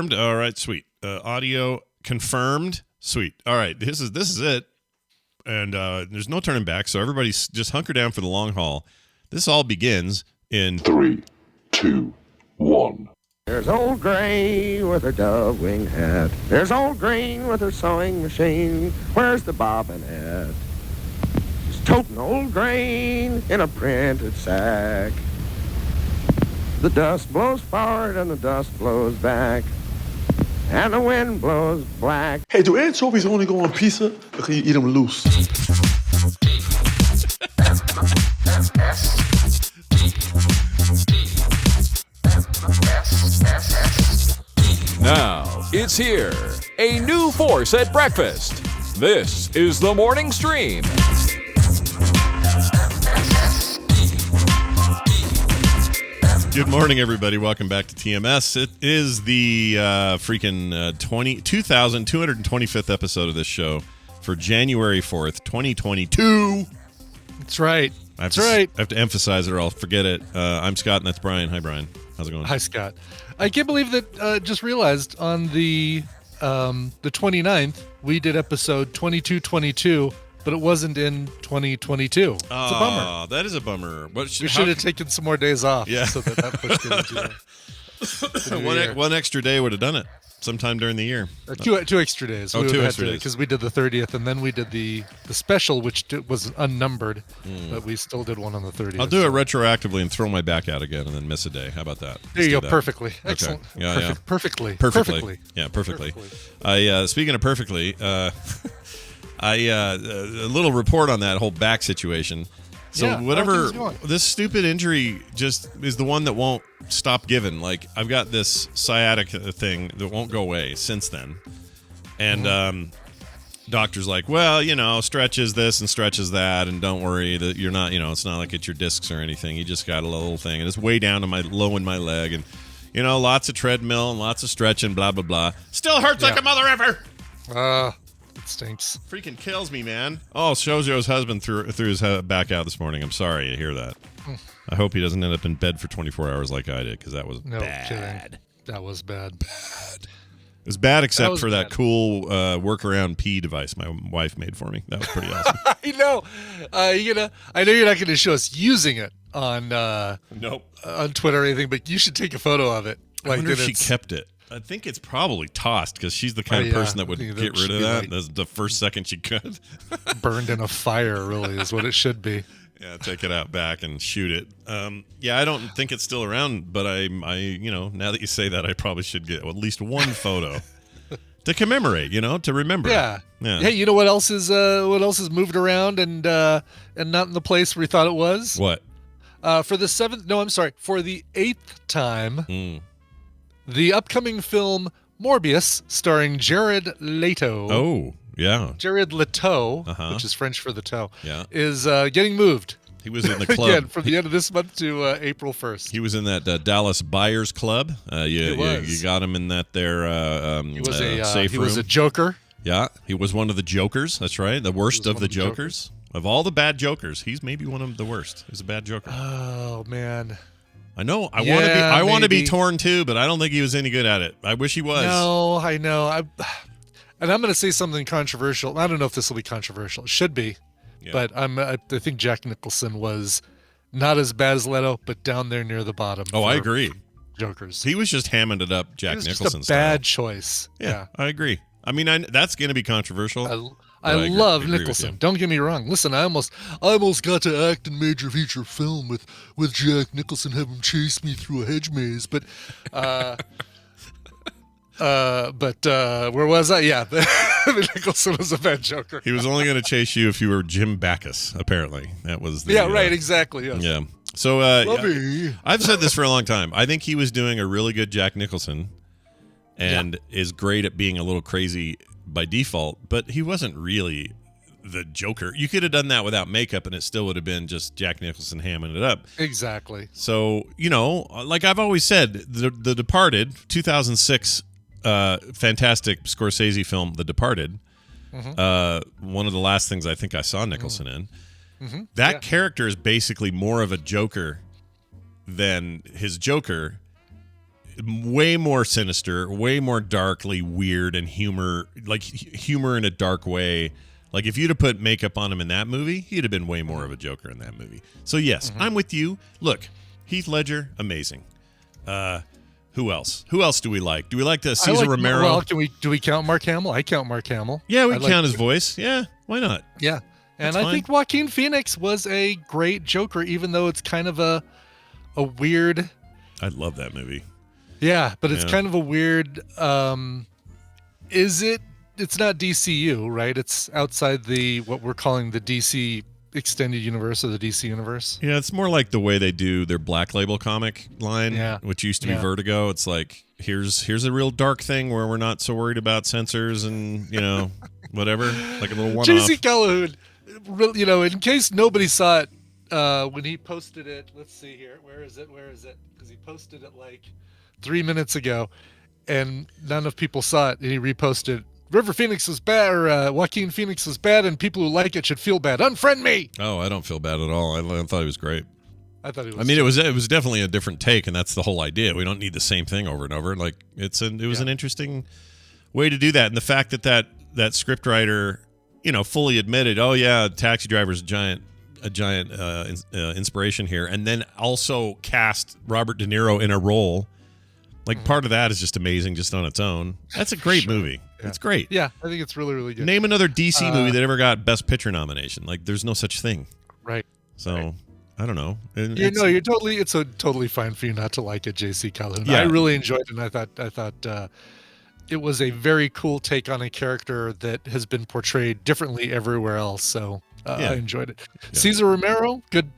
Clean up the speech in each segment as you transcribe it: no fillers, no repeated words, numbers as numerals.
confirmed. All right, sweet. Audio confirmed. Sweet. All right, this is it. And there's no turning back, so everybody's just hunker down for the long haul. This all begins in 3, 2, 1. There's old Gray with her dove-wing hat. There's old Green with her sewing machine. Where's the bobbin at? She's toting old Grain in a printed sack. The dust blows forward and the dust blows back. And the wind blows black. Hey, do anchovies only go on pizza, or can you eat them loose? Now, it's here. A new force at breakfast. This is the morning stream. Good morning, everybody. Welcome back to TMS. It is the 2,225th episode of this show for January 4th, 2022. That's right. I have to emphasize it or I'll forget it. I'm Scott, and that's Brian. Hi, Brian. How's it going? Hi, Scott. I can't believe that just realized on the 29th, we did episode 2222, but it wasn't in 2022. It's a bummer. That is a bummer. We should have taken some more days off. Yeah. So that pushed it into one extra day would have done it sometime during the year. Two extra days. Oh, 2 extra days. Because we did the 30th, and then we did the special, which was unnumbered, but we still did one on the 30th. I'll do it retroactively and throw my back out again and then miss a day. How about that? There you go. That. Perfectly. Excellent. Okay. Yeah, Perfectly. Yeah, perfectly. Speaking of perfectly, a little report on that whole back situation. So whatever, this stupid injury just is the one that won't stop giving. Like, I've got this sciatic thing that won't go away since then. And doctor's like, well, stretches this and stretches that, and don't worry that you're not, it's not like it's your discs or anything. You just got a little thing, and it's way down to low in my leg, and lots of treadmill and lots of stretching, blah blah blah. Still hurts like a mother ever. It stinks. Freaking kills me, man. Oh, Shoujo's husband threw his back out this morning. I'm sorry to hear that. I hope he doesn't end up in bed for 24 hours like I did, because that was bad. Kidding. That was bad. It was bad except for that cool workaround pee device my wife made for me. That was pretty awesome. I know. I know you're not going to show us using it on on Twitter or anything, but you should take a photo of it. I wonder if she kept it. I think it's probably tossed, because she's the kind of person that would get rid of that the first second she could. Burned in a fire, really, is what it should be. Yeah, take it out back and shoot it. I don't think it's still around, but I now that you say that, I probably should get at least one photo to commemorate, to remember. Yeah. Hey, you know what else is moved around and not in the place where we thought it was? What? For the 8th time. The upcoming film Morbius, starring Jared Leto. Oh, yeah. Jared Leto, which is French for the toe, is getting moved. He was in the club. Again, from the end of this month to April 1st. He was in that Dallas Buyers Club. You got him in that there safe room. He was a Joker. Yeah, he was one of the Jokers. That's right. The worst of the Jokers. Of all the bad Jokers, he's maybe one of the worst. He's a bad Joker. Oh, man. I know. I want to be torn too, but I don't think he was any good at it. I wish he was. No, I know. And I'm going to say something controversial. I don't know if this will be controversial. It should be. Yeah. But I think Jack Nicholson was not as bad as Leto, but down there near the bottom. Oh, I agree. Jokers. He was just hamming it up Jack Nicholson style. Bad choice. Yeah, I agree. I mean, that's going to be controversial. I love Nicholson. Don't get me wrong. Listen, I almost got to act in major feature film with Jack Nicholson, have him chase me through a hedge maze. But where was I? Yeah, Nicholson was a bad Joker. He was only going to chase you if you were Jim Backus. Apparently, that was the right. Exactly. Yes. Yeah. So I've said this for a long time. I think he was doing a really good Jack Nicholson, and is great at being a little crazy by default, but he wasn't really the Joker. You could have done that without makeup and it still would have been just Jack Nicholson hamming it up. Exactly. So, like I've always said, The Departed, 2006 fantastic Scorsese film, The Departed, one of the last things I think I saw Nicholson in. That character is basically more of a Joker than his Joker way more sinister, way more darkly weird, and humor in a dark way. Like, if you'd have put makeup on him in that movie, he'd have been way more of a Joker in that movie. So, yes, I'm with you. Look, Heath Ledger, amazing. Who else? Who else do we like? Do we like Cesar Romero? Well, do we count Mark Hamill? I count Mark Hamill. Yeah, we count his voice. Yeah, why not? Yeah. And I think Joaquin Phoenix was a great Joker, even though it's kind of a weird... I love that movie. Yeah, but it's kind of a weird... It's not DCU, right? It's outside what we're calling the DC extended universe or the DC universe. Yeah, it's more like the way they do their Black Label comic line, which used to be Vertigo. It's like, here's a real dark thing where we're not so worried about censors and, whatever, like a little one-off. J.C. Calhoun, in case nobody saw it when he posted it, let's see here. Where is it? Because he posted it like 3 minutes ago, and none of people saw it, and he reposted, River Phoenix was bad, or Joaquin Phoenix was bad, and people who like it should feel bad. Unfriend me! Oh, I don't feel bad at all. I thought he was great. I thought he was. I mean, it was definitely a different take, and that's the whole idea. We don't need the same thing over and over. Like, it was an interesting way to do that, and the fact that scriptwriter, fully admitted, oh yeah, Taxi Driver's a giant inspiration here, and then also cast Robert De Niro in a role. Like, part of that is just amazing just on its own. That's a great movie. Yeah. It's great. Yeah, I think it's really, really good. Name another DC movie that ever got Best Picture nomination. Like, there's no such thing. Right. So, I don't know. It's a totally fine for you not to like it, J.C. Calhoun. Yeah. I really enjoyed it, and I thought it was a very cool take on a character that has been portrayed differently everywhere else. So I enjoyed it. Yeah. Cesar Romero, good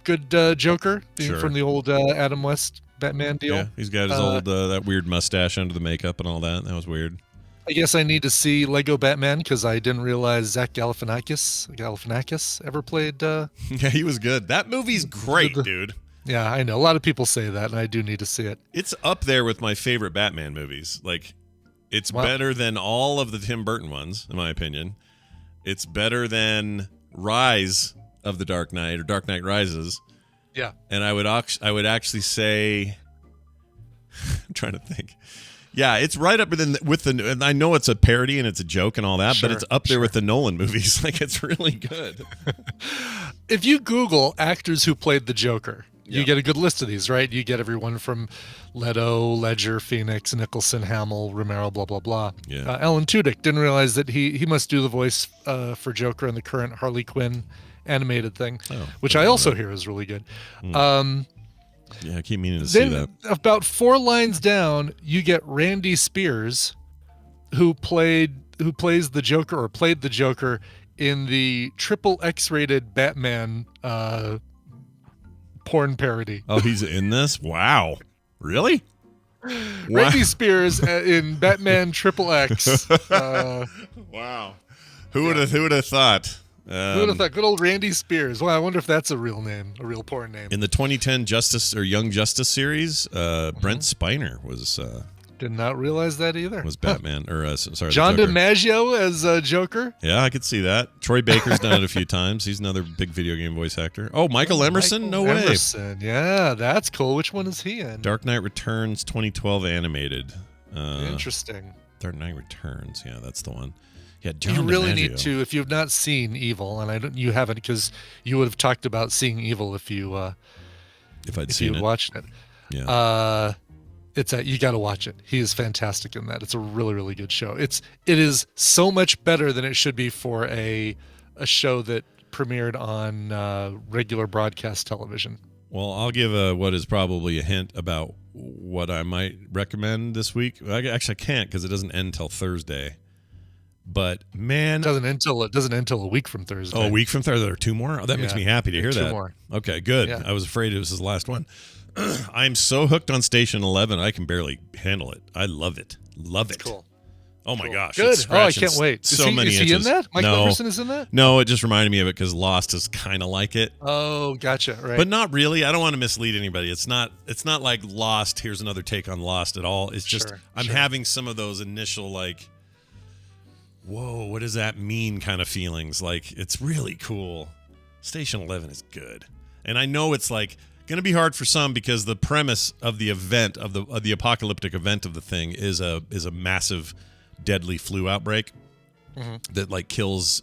Joker from the old Adam West Batman deal. Yeah, he's got his old that weird mustache under the makeup and all that. That was weird. I guess I need to see Lego Batman because I didn't realize Zach Galifianakis ever played. Yeah, he was good. That movie's great, dude. Yeah, I know. A lot of people say that, and I do need to see it. It's up there with my favorite Batman movies. Like, it's better than all of the Tim Burton ones, in my opinion. It's better than Rise of the Dark Knight or Dark Knight Rises. Yeah, and I would actually say, I'm trying to think. Yeah, it's right up with the. And I know it's a parody and it's a joke and all that, but it's up there with the Nolan movies. Like, it's really good. If you Google actors who played the Joker, you get a good list of these, right? You get everyone from Leto, Ledger, Phoenix, Nicholson, Hamill, Romero, blah blah blah. Yeah. Alan Tudyk didn't realize that he must do the voice for Joker in the current Harley Quinn animated thing, which I also hear is really good. Yeah, I keep meaning to see that. About 4 lines down, you get Randy Spears, who plays the Joker or played the Joker in the triple X-rated Batman porn parody. Oh, he's in this? Wow. Really? Randy Spears in Batman Triple X. Wow. Who would have thought? Who would have thought? Good old Randy Spears. Well, I wonder if that's a real name, a real porn name. In the 2010 Justice or Young Justice series, Brent Spiner was. Did not realize that either. Was Batman or sorry? John DiMaggio as Joker. Yeah, I could see that. Troy Baker's done it a few times. He's another big video game voice actor. Oh, Michael Emerson? No way. Emerson. Yeah, that's cool. Which one is he in? Dark Knight Returns 2012 animated. Interesting. Dark Knight Returns. Yeah, that's the one. Yeah, John you really DiMaggio. need to, if you've not seen Evil, and you haven't, because you would have talked about seeing Evil if I'd seen it, watched it. Yeah, you got to watch it. He is fantastic in that. It's a really, really good show. It is so much better than it should be for a show that premiered on regular broadcast television. Well, I'll give what is probably a hint about what I might recommend this week. I can't because it doesn't end till Thursday. But man, it doesn't end till a week from Thursday. Oh, a week from Thursday. There are 2 more. Oh, that makes me happy to hear that. 2 more. Okay, good. Yeah. I was afraid it was his last one. I'm so hooked on Station 11, I can barely handle it. I love it. Love it. Cool. Oh my gosh. Good. Oh, I can't wait. Is he in that? Michael Emerson is in that? No, it just reminded me of it because Lost is kind of like it. Oh, gotcha. Right. But not really. I don't want to mislead anybody. It's not like Lost. Here's another take on Lost at all. It's just I'm having some of those initial like, whoa, what does that mean kind of feelings. Like, it's really cool. Station 11 is good. And I know it's like Going to be hard for some because the premise of the event of the apocalyptic event of the thing is a massive, deadly flu outbreak that like kills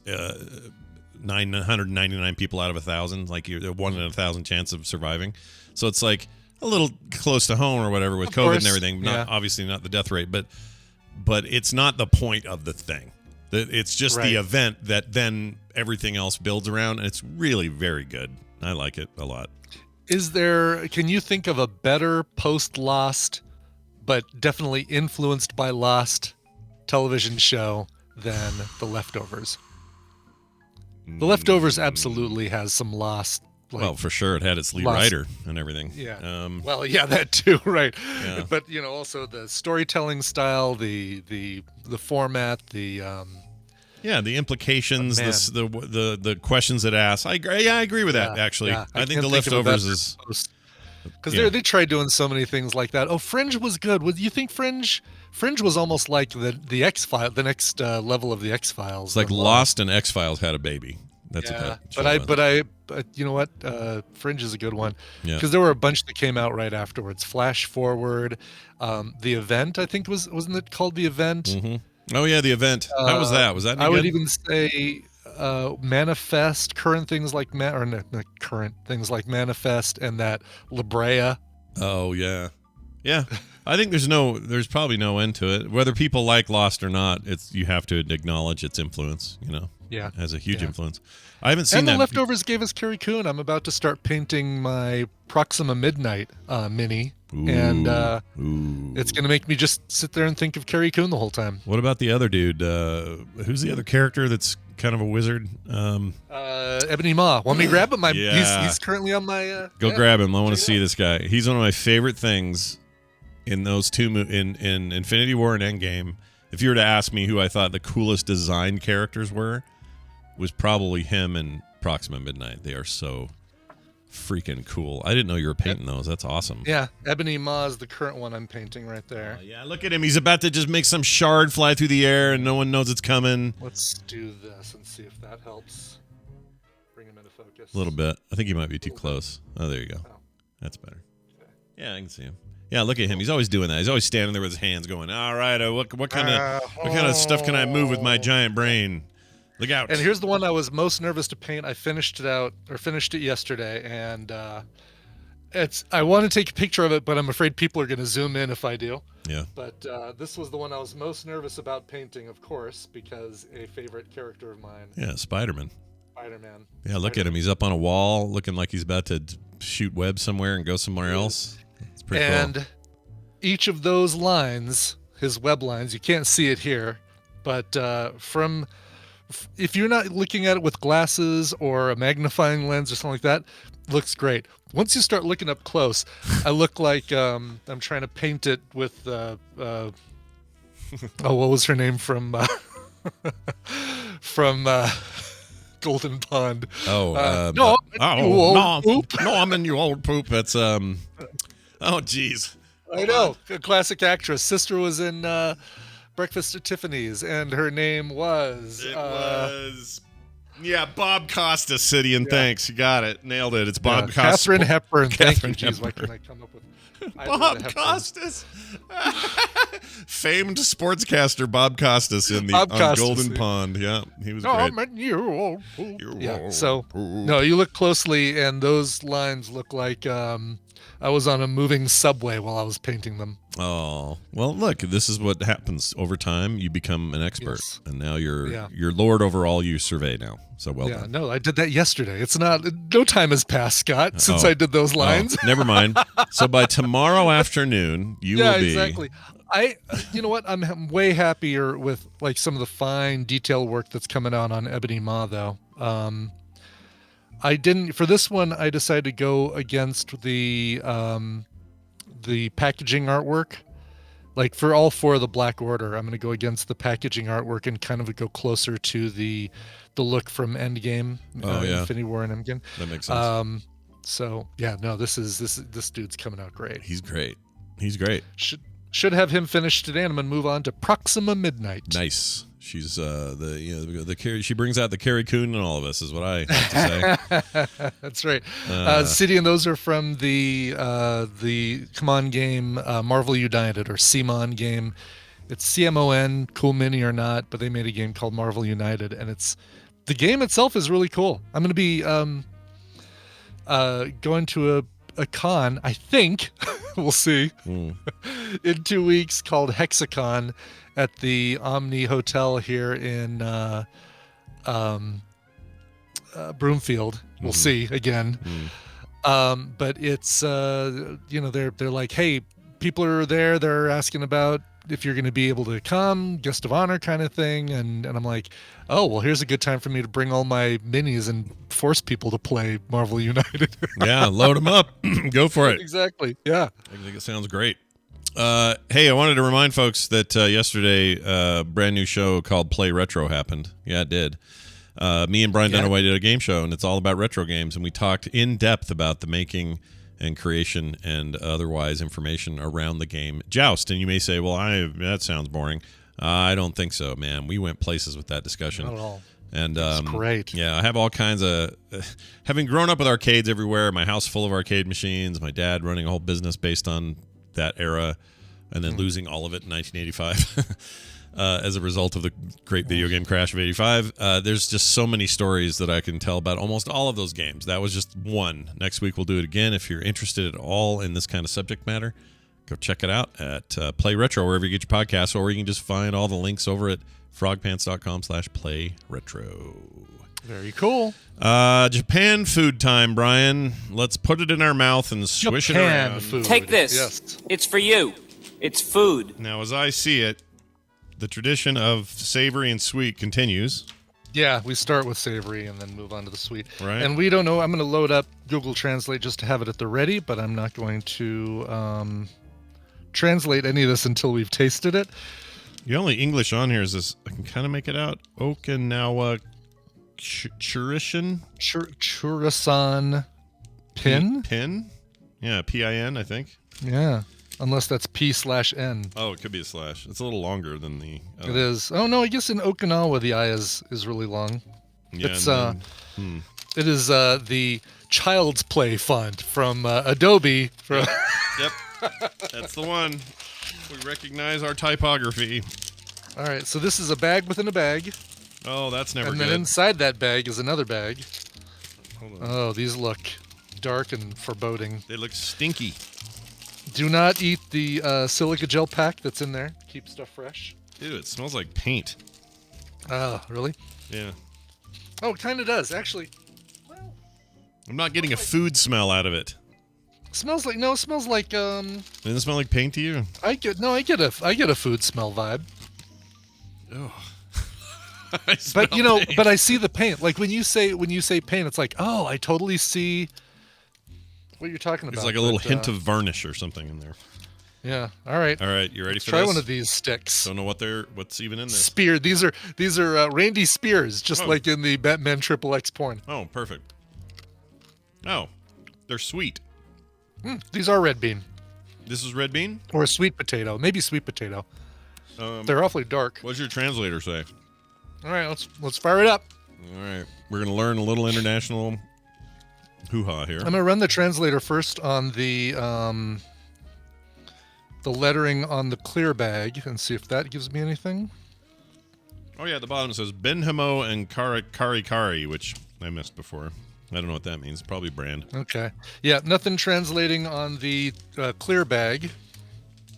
999 people out of 1,000. Like you're 1 in 1,000 chance of surviving. So it's like a little close to home or whatever with COVID and everything. Obviously not the death rate, but it's not the point of the thing. It's just the event that then everything else builds around, and it's really very good. I like it a lot. Can you think of a better post-Lost, but definitely influenced by Lost television show than The Leftovers? The Leftovers absolutely has some Lost. Well, for sure, it had its lead writer and everything. Yeah. That too, right? Yeah. But also the storytelling style, the format, the implications, the questions it asks. I agree with that. Actually, I think The Leftovers is because they tried doing so many things like that. Oh, Fringe was good. Would you think Fringe was almost like the X-Files, the next level of the X-Files? It's like Lost and X-Files had a baby. That's but you know what? Fringe is a good one because there were a bunch that came out right afterwards. Flash Forward, The Event, I think wasn't it called The Event? Mm-hmm. Oh yeah, The Event. How was that? Was that? I would even say Manifest, Current Things Like not Current Things Like Manifest, and that La Brea. Oh yeah. I think there's probably no end to it. Whether people like Lost or not, you have to acknowledge its influence. It has a huge influence. I haven't seen and that. The Leftovers gave us Carrie Coon. I'm about to start painting my Proxima Midnight mini. And it's going to make me just sit there and think of Carrie Coon the whole time. What about the other dude? Who's the other character that's kind of a wizard? Ebony Maw. Want me to grab him? He's currently on my... Go grab him. I want to see this guy. He's one of my favorite things in those two... in Infinity War and Endgame. If you were to ask me who I thought the coolest design characters were, was probably him and Proxima Midnight. They are so... freaking cool. I didn't know you were painting those. That's awesome. Yeah, Ebony Maw is the current one I'm painting right there. Yeah, look at him. He's about to just make some shard fly through the air and no one knows it's coming. Let's do this and see if that helps. Bring him into focus. A little bit. I think he might be too close. Oh, there you go. Oh. That's better. Okay. Yeah, I can see him. Yeah, look at him. He's always doing that. He's always standing there with his hands going, all right, what kind of stuff can I move with my giant brain? Look out. And here's the one I was most nervous to paint. I finished it yesterday, and I want to take a picture of it, but I'm afraid people are going to zoom in if I do. Yeah. But this was the one I was most nervous about painting, of course, because a favorite character of mine. Yeah, Spider-Man. Spider-Man. Yeah, look at him. He's up on a wall looking like he's about to shoot web somewhere and go somewhere else. It's pretty cool. And each of those lines, his web lines, you can't see it here, but if you're not looking at it with glasses or a magnifying lens or something like that, it looks great. Once you start looking up close, I look like I'm trying to paint it with what was her name from Golden Pond? No, I'm in you old poop. That's oh geez. I know, a classic actress. Sister was in Breakfast at Tiffany's, and her name was... Bob Costas, City and Thanks. You got it. Nailed it. It's Bob Costas. Katharine Hepburn. Thank you. Jeez, why can't I come up with... Bob Costas. Famed sportscaster Bob Costas on Golden Pond. Yeah, he was great. No, you look closely, and those lines look like I was on a moving subway while I was painting them. Oh, well, look, this is what happens over time. You become an expert, and now you're lord over all you survey now. So well done. No, I did that yesterday. It's not, no time has passed, Scott, since I did those lines. Never mind. So by tomorrow afternoon, you will be... Yeah, exactly. You know what? I'm way happier with like some of the fine detail work that's coming out on Ebony Maw, though. For this one, I decided to go against the packaging artwork. Like for all four of the Black Order, I'm going to go against the packaging artwork and kind of go closer to the look from Endgame, Infinity War and Endgame. That makes sense. This dude's coming out great. He's great. Should have him finished today, and I'm going to move on to Proxima Midnight. Nice. She's she brings out the Carrie Coon in all of us, is what I have to say. That's right. City and those are from the CMON game, Marvel United, or CMON game. It's CMON, cool mini or not, but they made a game called Marvel United, and the game itself is really cool. I'm going to be going to a con, I think, we'll see, in 2 weeks, called Hexacon at the Omni Hotel here in Broomfield. We'll see again. But it's they're like, hey, people are there, they're asking about if you're going to be able to come, guest of honor kind of thing, and I'm like, oh, well, here's a good time for me to bring all my minis and force people to play Marvel United. Yeah, load them up. Go for it. Exactly. Yeah. I think it sounds great. Hey, I wanted to remind folks that yesterday a brand new show called Play Retro happened. Yeah, it did. Me and Brian Dunaway did a game show, and it's all about retro games, and we talked in depth about the making and creation and otherwise information around the game Joust. And you may say, well, that sounds boring. I don't think so, man. We went places with that discussion. Not at all. And that's great. Yeah, I have all kinds of having grown up with arcades everywhere, my house full of arcade machines, my dad running a whole business based on that era, and then losing all of it in 1985 as a result of the great video game crash of 85. There's just so many stories that I can tell about almost all of those games. That was just one. Next week we'll do it again. If you're interested at all in this kind of subject matter, go check it out at Play Retro, wherever you get your podcasts, or you can just find all the links over at frogpants.com/playretro. Very cool. Japan food time, Brian. Let's put it in our mouth and swish it around. Food. Take this. Yes. It's for you. It's food. Now, as I see it, the tradition of savory and sweet continues. Yeah, we start with savory and then move on to the sweet. Right. And we don't know. I'm going to load up Google Translate just to have it at the ready, but I'm not going to translate any of this until we've tasted it. The only English on here is this. I can kind of make it out. Okinawa Churisan. Churisan Pin? Pin? Yeah, P-I-N, I think. Yeah. Unless that's P/N. Oh, it could be a slash. It's a little longer than the... It is. Oh, no, I guess in Okinawa the I is really long. Yeah, it's It is the Child's Play font from Adobe. Yep. That's the one. We recognize our typography. All right, so this is a bag within a bag. Oh, that's never good. And then inside that bag is another bag. Hold on. Oh, these look dark and foreboding. They look stinky. Do not eat the silica gel pack that's in there. Keep stuff fresh. Ew, it smells like paint. Oh, really? Yeah. Oh, it kind of does, actually. I'm not getting a food smell out of it. It smells like it smells like Doesn't it smell like paint to you? I get a food smell vibe. Oh. But but I see the paint. Like when you say paint, it's like, oh, I totally see what you're talking about. There's like a little hint of varnish or something in there. Yeah. All right. All right, you ready for Try this? one of these sticks. Don't know what's even in there. Spear. These are Randy Spears, just like in the Batman XXX porn. Oh, perfect. Oh, they're sweet. These are red bean. This is red bean? Or sweet potato. Maybe sweet potato. They're awfully dark. What's your translator say? All right, let's fire it up. All right, we're gonna learn a little international hoo-ha here. I'm gonna run the translator first on the lettering on the clear bag and see if that gives me anything. Oh yeah, at the bottom it says Benhamo and Kari, which I missed before. I don't know what that means. Probably brand. Okay. Yeah, nothing translating on the clear bag.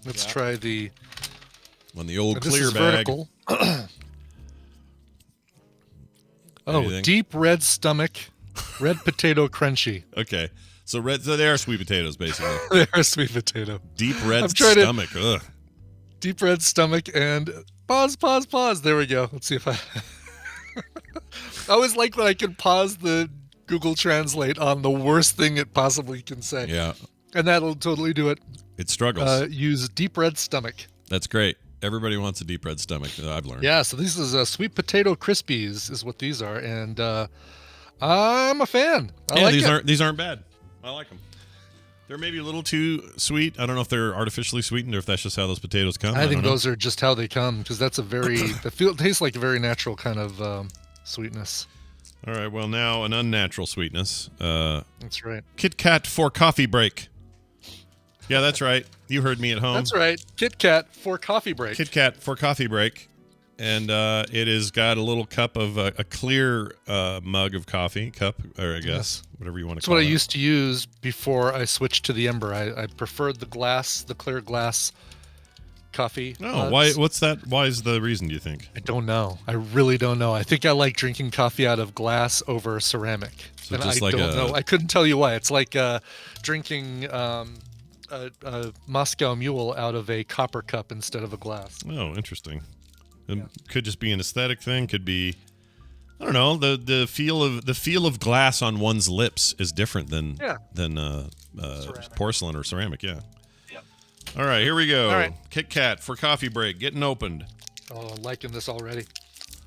Let's try the... On the old this clear is bag. Vertical. Anything? Deep red stomach, red potato crunchy. Okay. So they are sweet potatoes, basically. They are sweet potato. Deep red stomach. Ugh. Deep red stomach and... Pause. There we go. Let's see if I... I always like when I can pause the Google Translate on the worst thing it possibly can say. Yeah. And that'll totally do it. It struggles. Use deep red stomach. That's great. Everybody wants a deep red stomach, I've learned. Yeah, so this is sweet potato crispies is what these are, and I'm a fan. I like these aren't bad. I like them. They're maybe a little too sweet. I don't know if they're artificially sweetened or if that's just how those potatoes come. I think those are just how they come because that's a very it tastes like a very natural kind of sweetness. All right, well, now an unnatural sweetness. That's right. Kit Kat for coffee break. Yeah, that's right. You heard me at home. That's right. Kit Kat for coffee break. Kit Kat for coffee break. And it has got a little cup of a clear mug of coffee, or I guess, whatever you want to call it. That's what I used to use before I switched to the Ember. I preferred the clear glass coffee. Oh, why? What's that? Why is the reason, do you think? I don't know. I really don't know. I think I like drinking coffee out of glass over ceramic. So and just I like don't know. I couldn't tell you why. It's like drinking a Moscow Mule out of a copper cup instead of a glass. Oh, interesting. It could just be an aesthetic thing. Could be, I don't know. The feel of glass on one's lips is different than porcelain or ceramic. Yeah. All right, here we go. All right. Kit Kat for coffee break, getting opened. Oh, I'm liking this already.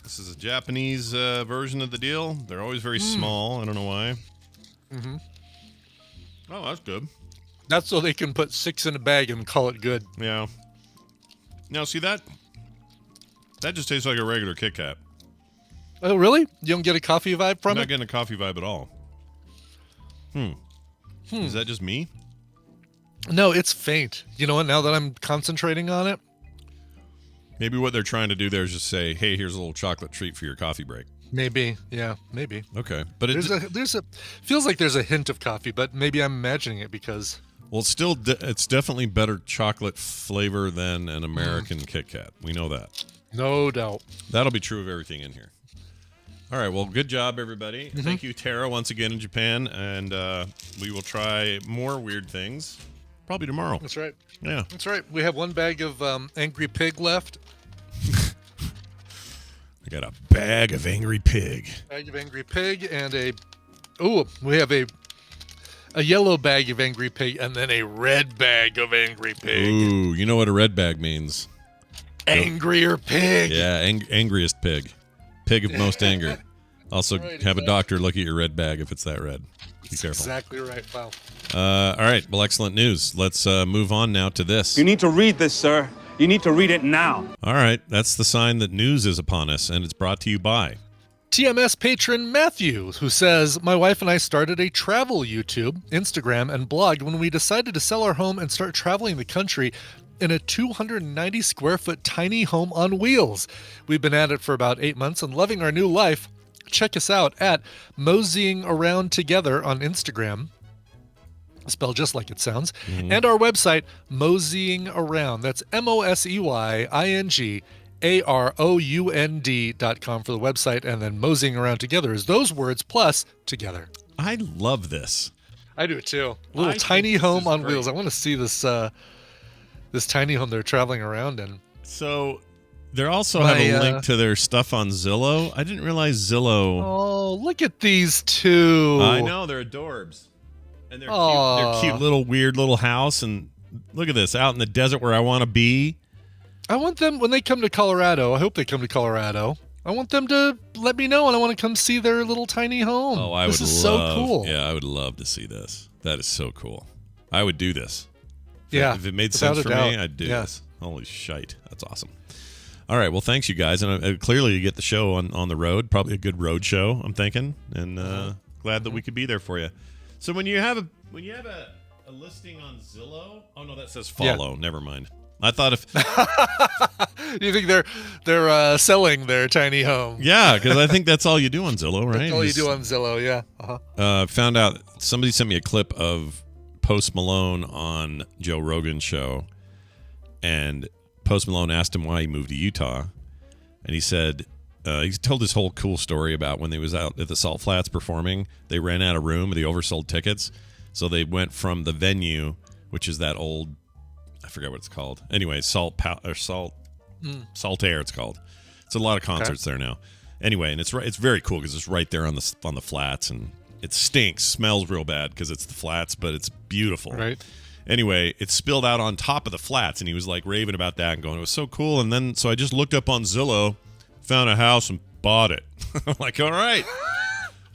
This is a Japanese version of the deal. They're always very small. I don't know why. Mm-hmm. Oh, that's good. That's so they can put 6 in a bag and call it good. Yeah. Now, see that? That just tastes like a regular Kit Kat. Oh, really? You don't get a coffee vibe from I'm it? not getting a coffee vibe at all. Is that just me? No, it's faint. You know what? Now that I'm concentrating on it. Maybe what they're trying to do there is just say, hey, here's a little chocolate treat for your coffee break. Maybe. Yeah, maybe. Okay. But there's a feels like there's a hint of coffee, but maybe I'm imagining it because... Well, it's definitely better chocolate flavor than an American Kit Kat. We know that. No doubt. That'll be true of everything in here. All right. Well, good job, everybody. Thank you, Tara, once again in Japan. And we will try more weird things probably tomorrow. That's right. Yeah. That's right. We have one bag of Angry Pig left. I got a bag of Angry Pig. Bag of Angry Pig and we have a yellow bag of Angry Pig and then a red bag of Angry Pig. Ooh, you know what a red bag means. Angrier pig. Yeah, angriest pig. Pig of most anger. Also, have a doctor look at your red bag if it's that red. Be careful. Exactly right. Wow. All right. Well, excellent news. Let's move on now to this. You need to read this, sir. You need to read it now. All right. That's the sign that news is upon us, and it's brought to you by TMS patron Matthew, who says, my wife and I started a travel YouTube, Instagram, and blog when we decided to sell our home and start traveling the country in a 290 square foot tiny home on wheels. We've been at it for about 8 months and loving our new life. Check us out at Moseying Around Together on Instagram, spelled just like it sounds, and our website, Moseying Around. That's MOSEYINGAROUND.com for the website, and then Moseying Around Together is those words plus together. I love this. I do too. Little tiny home on wheels. I want to see this this tiny home they're traveling around in. So they also have a link to their stuff on Zillow. I didn't realize Zillow. Oh, look at these two. I know, they're adorbs. And they're cute. They're cute little weird little house. And look at this, out in the desert where I want to be. I want them, when they come to Colorado, I hope they come to Colorado, I want them to let me know, and I want to come see their little tiny home. Oh, this is so cool. Yeah, I would love to see this. That is so cool. I would do this. Yeah. If it made sense for me, I'd do this. Holy shite. That's awesome. All right. Well, thanks, you guys. And clearly you get the show on the road. Probably a good road show, I'm thinking. And glad that we could be there for you. So when you have a listing on Zillow... Oh, no, that says follow. Yeah. Never mind. I thought if... You think they're selling their tiny home? Yeah, because I think that's all you do on Zillow, right? That's all you do on Zillow, yeah. Found out... Somebody sent me a clip of Post Malone on Joe Rogan's show, and Post Malone asked him why he moved to Utah, and he said he told this whole cool story about when they was out at the Salt Flats performing. They ran out of room, they oversold tickets, so they went from the venue, which is that old, I forget what it's called. Anyway, Salt Air, it's called. It's a lot of concerts there now. Anyway, and it's very cool because it's right there on the flats, and it stinks, smells real bad because it's the flats, but it's beautiful. Right. Anyway, it spilled out on top of the flats, and he was like raving about that and going, it was so cool. And then, so I just looked up on Zillow, found a house, and bought it. I'm like, all right.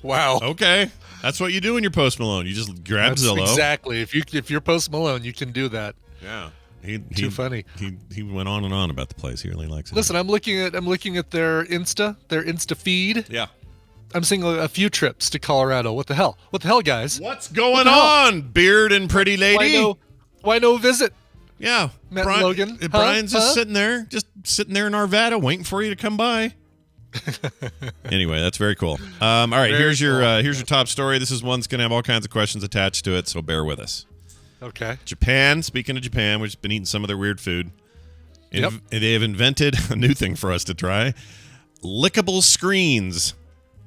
Wow. Okay. That's what you do when you're Post Malone. You just grab Zillow. Exactly. If you're Post Malone, you can do that. Yeah. Too funny. He went on and on about the place. He really likes it. Listen, I'm looking at their Insta feed. Yeah. I'm seeing a few trips to Colorado. What the hell? What the hell, guys? What's going on, beard and pretty lady? Why no visit? Yeah, Matt and Logan. Brian's just sitting there in Arvada, waiting for you to come by. Anyway, that's very cool. All right, here's your top story. This is one that's going to have all kinds of questions attached to it, so bear with us. Okay. Japan. Speaking of Japan, we've just been eating some of their weird food. Yep. They have invented a new thing for us to try: lickable screens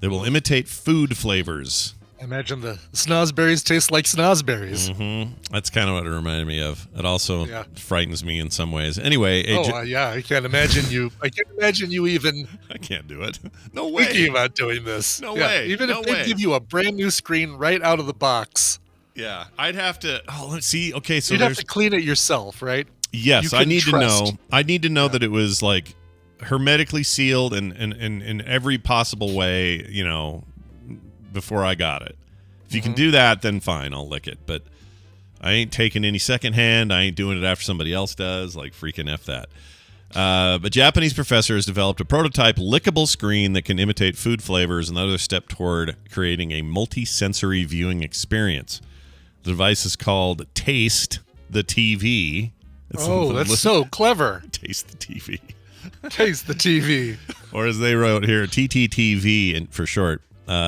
that will imitate food flavors. I imagine the snozberries taste like snozberries. Mm-hmm. That's kind of what it reminded me of. It also frightens me in some ways. Anyway, I can't imagine you. I can't imagine you even. I can't do it. No way. Thinking about doing this. No way. Even if they give you a brand new screen right out of the box. Yeah, I'd have to. Oh, let's see. Okay, so you'd have to clean it yourself, right? Yes, I need to know. I need to know that it was like hermetically sealed and in every possible way, before I got it. If you can do that, then fine, I'll lick it. But I ain't taking any secondhand. I ain't doing it after somebody else does. Like, freaking F that. But Japanese professor has developed a prototype lickable screen that can imitate food flavors, another step toward creating a multi-sensory viewing experience. The device is called Taste the TV. That's so clever. Taste the TV. Taste the TV. Or as they wrote here, TTTV for short.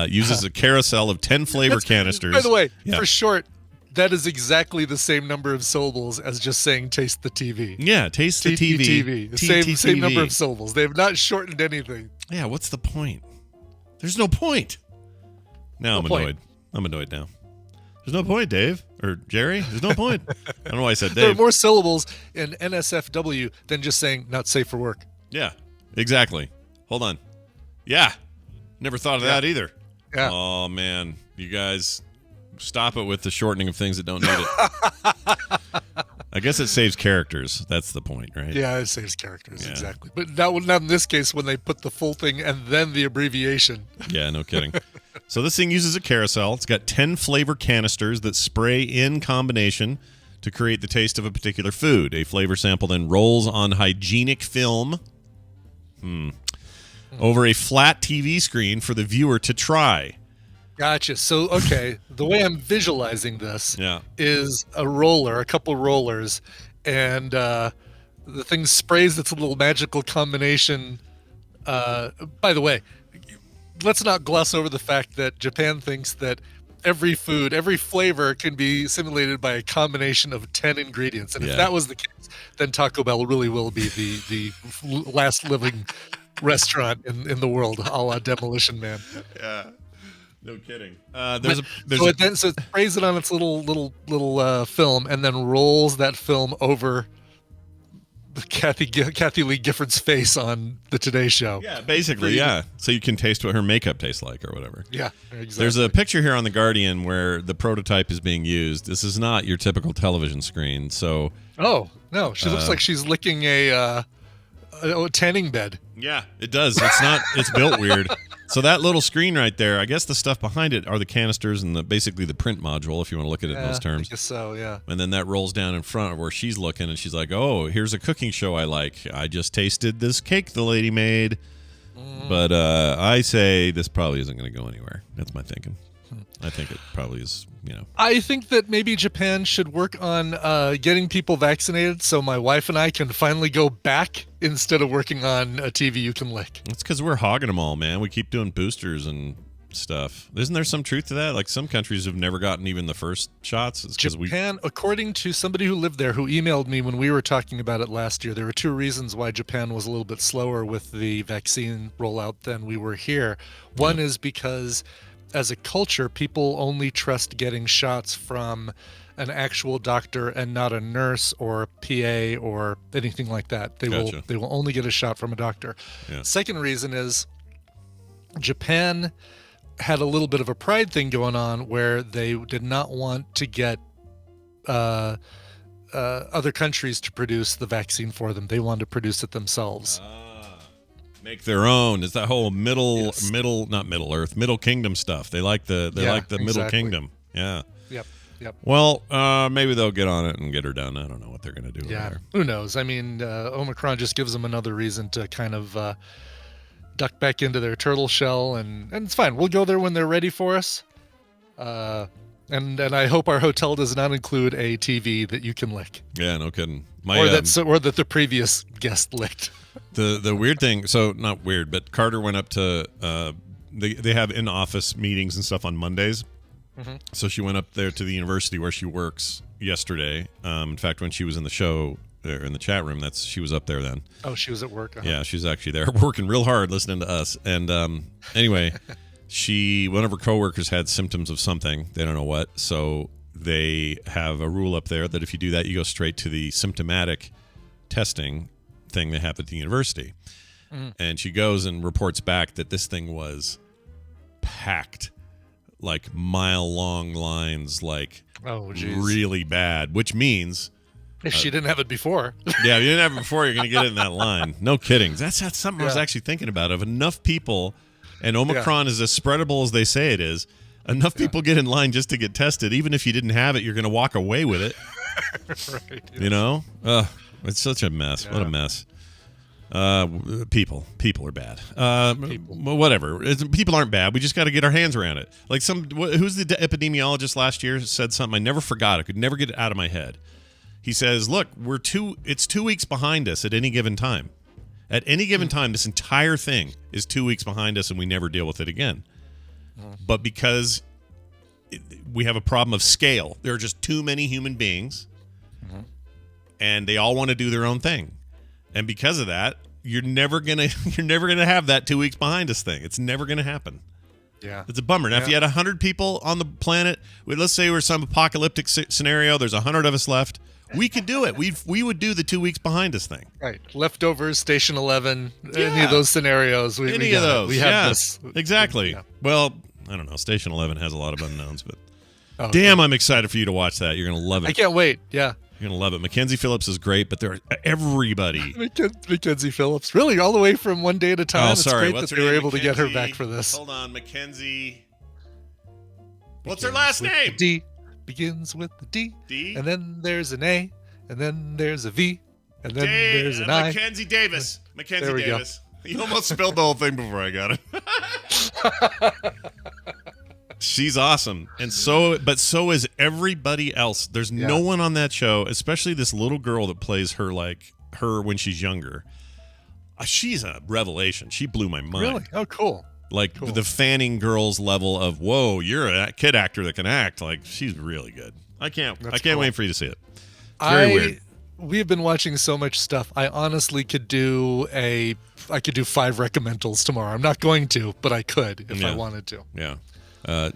Uses a carousel of 10 flavor canisters. By the way, for short, that is exactly the same number of syllables as just saying taste the TV. Yeah, taste the TV. Same number of syllables. They have not shortened anything. Yeah, what's the point? There's no point. Now I'm annoyed. I'm annoyed now. There's no point, Dave. Or Jerry. There's no point. I don't know why I said Dave. There are more syllables in NSFW than just saying not safe for work. Yeah, exactly. Hold on. Yeah. Never thought of that either. Yeah. Oh, man. You guys, stop it with the shortening of things that don't need it. I guess it saves characters. That's the point, right? Yeah, it saves characters, exactly. But not in this case when they put the full thing and then the abbreviation. Yeah, no kidding. So this thing uses a carousel. It's got 10 flavor canisters that spray in combination to create the taste of a particular food. A flavor sample then rolls on hygienic film over a flat TV screen for the viewer to try. Gotcha. So, okay, the way I'm visualizing this is a couple rollers, and the thing sprays its little magical combination. By the way, let's not gloss over the fact that Japan thinks that every flavor can be simulated by a combination of 10 ingredients. And if that was the case, then Taco Bell really will be the last living restaurant in the world, a la Demolition Man. Yeah. No kidding. So it sprays it on its little film and then rolls that film over Kathy Lee Gifford's face on the Today Show. Yeah, basically, yeah. So you can taste what her makeup tastes like or whatever. Yeah, exactly. There's a picture here on The Guardian where the prototype is being used. This is not your typical television screen. So. Oh no, she looks like she's licking a tanning bed. Yeah, it does. It's built weird. So that little screen right there, I guess the stuff behind it are the canisters and basically the print module, if you want to look at it in those terms. I guess so, yeah. And then that rolls down in front of where she's looking, and she's like, oh, here's a cooking show I like. I just tasted this cake the lady made. But I say this probably isn't going to go anywhere. That's my thinking. I think it probably is, I think that maybe Japan should work on getting people vaccinated so my wife and I can finally go back instead of working on a TV you can lick. It's because we're hogging them all, man. We keep doing boosters and stuff. Isn't there some truth to that? Like some countries have never gotten even the first shots. It's Japan, according to somebody who lived there who emailed me when we were talking about it last year, there were two reasons why Japan was a little bit slower with the vaccine rollout than we were here. One is because as a culture, people only trust getting shots from an actual doctor and not a nurse or PA or anything like that. They will only get a shot from a doctor. Yeah. Second reason is Japan had a little bit of a pride thing going on where they did not want to get other countries to produce the vaccine for them. They wanted to produce it themselves. Make their own. It's that whole middle kingdom stuff. They like the Middle Kingdom. Yeah. Yep. Well, maybe they'll get on it and get her done. I don't know what they're going to do. Yeah. With her. Who knows? I mean, Omicron just gives them another reason to kind of duck back into their turtle shell, and it's fine. We'll go there when they're ready for us. And I hope our hotel does not include a TV that you can lick. Yeah, no kidding. Or that the previous guest licked. The weird thing, so not weird, but Carter went up to they have in-office meetings and stuff on Mondays. Mm-hmm. So she went up there to the university where she works yesterday. In fact, when she was in the show or in the chat room, she was up there then. Oh, she was at work. Uh-huh. Yeah, she's actually there working real hard listening to us. And anyway, one of her coworkers had symptoms of something. They don't know what. So they have a rule up there that if you do that, you go straight to the symptomatic testing thing they have at the university. Mm. And she goes and reports back that this thing was packed. Like mile-long lines, like really bad, which means... If she didn't have it before. Yeah, if you didn't have it before, you're going to get it in that line. No kidding. That's something I was actually thinking about. If enough people, and Omicron is as spreadable as they say it is, enough people get in line just to get tested, even if you didn't have it, you're going to walk away with it. Right. Yeah. You know? It's such a mess. Yeah. What a mess. People are bad. Whatever. People aren't bad. We just got to get our hands around it. Like who's the epidemiologist last year said something I never forgot. I could never get it out of my head. He says, "Look, it's 2 weeks behind us at any given time. At any given time, this entire thing is 2 weeks behind us, and we never deal with it again. But because we have a problem of scale, there are just too many human beings, and they all want to do their own thing." And because of that, you're never gonna have that 2 weeks behind us thing. It's never gonna happen. Yeah, it's a bummer. Now, if you had 100 people on the planet, let's say we're some apocalyptic scenario, there's 100 of us left. We could do it. We would do the 2 weeks behind us thing. Right, leftovers, Station 11, any of those scenarios. We have this exactly. Yeah. Well, I don't know. Station 11 has a lot of unknowns, but damn, I'm excited for you to watch that. You're gonna love it. I can't wait. Yeah. You're going to love it. Mackenzie Phillips is great, but everybody. Mackenzie Phillips. Really, all the way from One Day at a Time. Oh, sorry. It's great that they were able to get her back for this. Hold on. Mackenzie. What's her last name? D. Begins with the D. D. And then there's an A. And then there's a V. And then there's an I. Mackenzie Davis. Mackenzie Davis. Go. You almost spelled the whole thing before I got it. She's awesome, and so is everybody else. There's no one on that show, especially this little girl that plays her when she's younger. She's a revelation. She blew my mind. Really? Oh, cool. The Fanning Girls level of whoa, you're a kid actor that can act. Like she's really good. I can't wait for you to see it. It's very weird. We've been watching so much stuff. I honestly could do 5 recommendals tomorrow. I'm not going to, but I could if I wanted to. Yeah.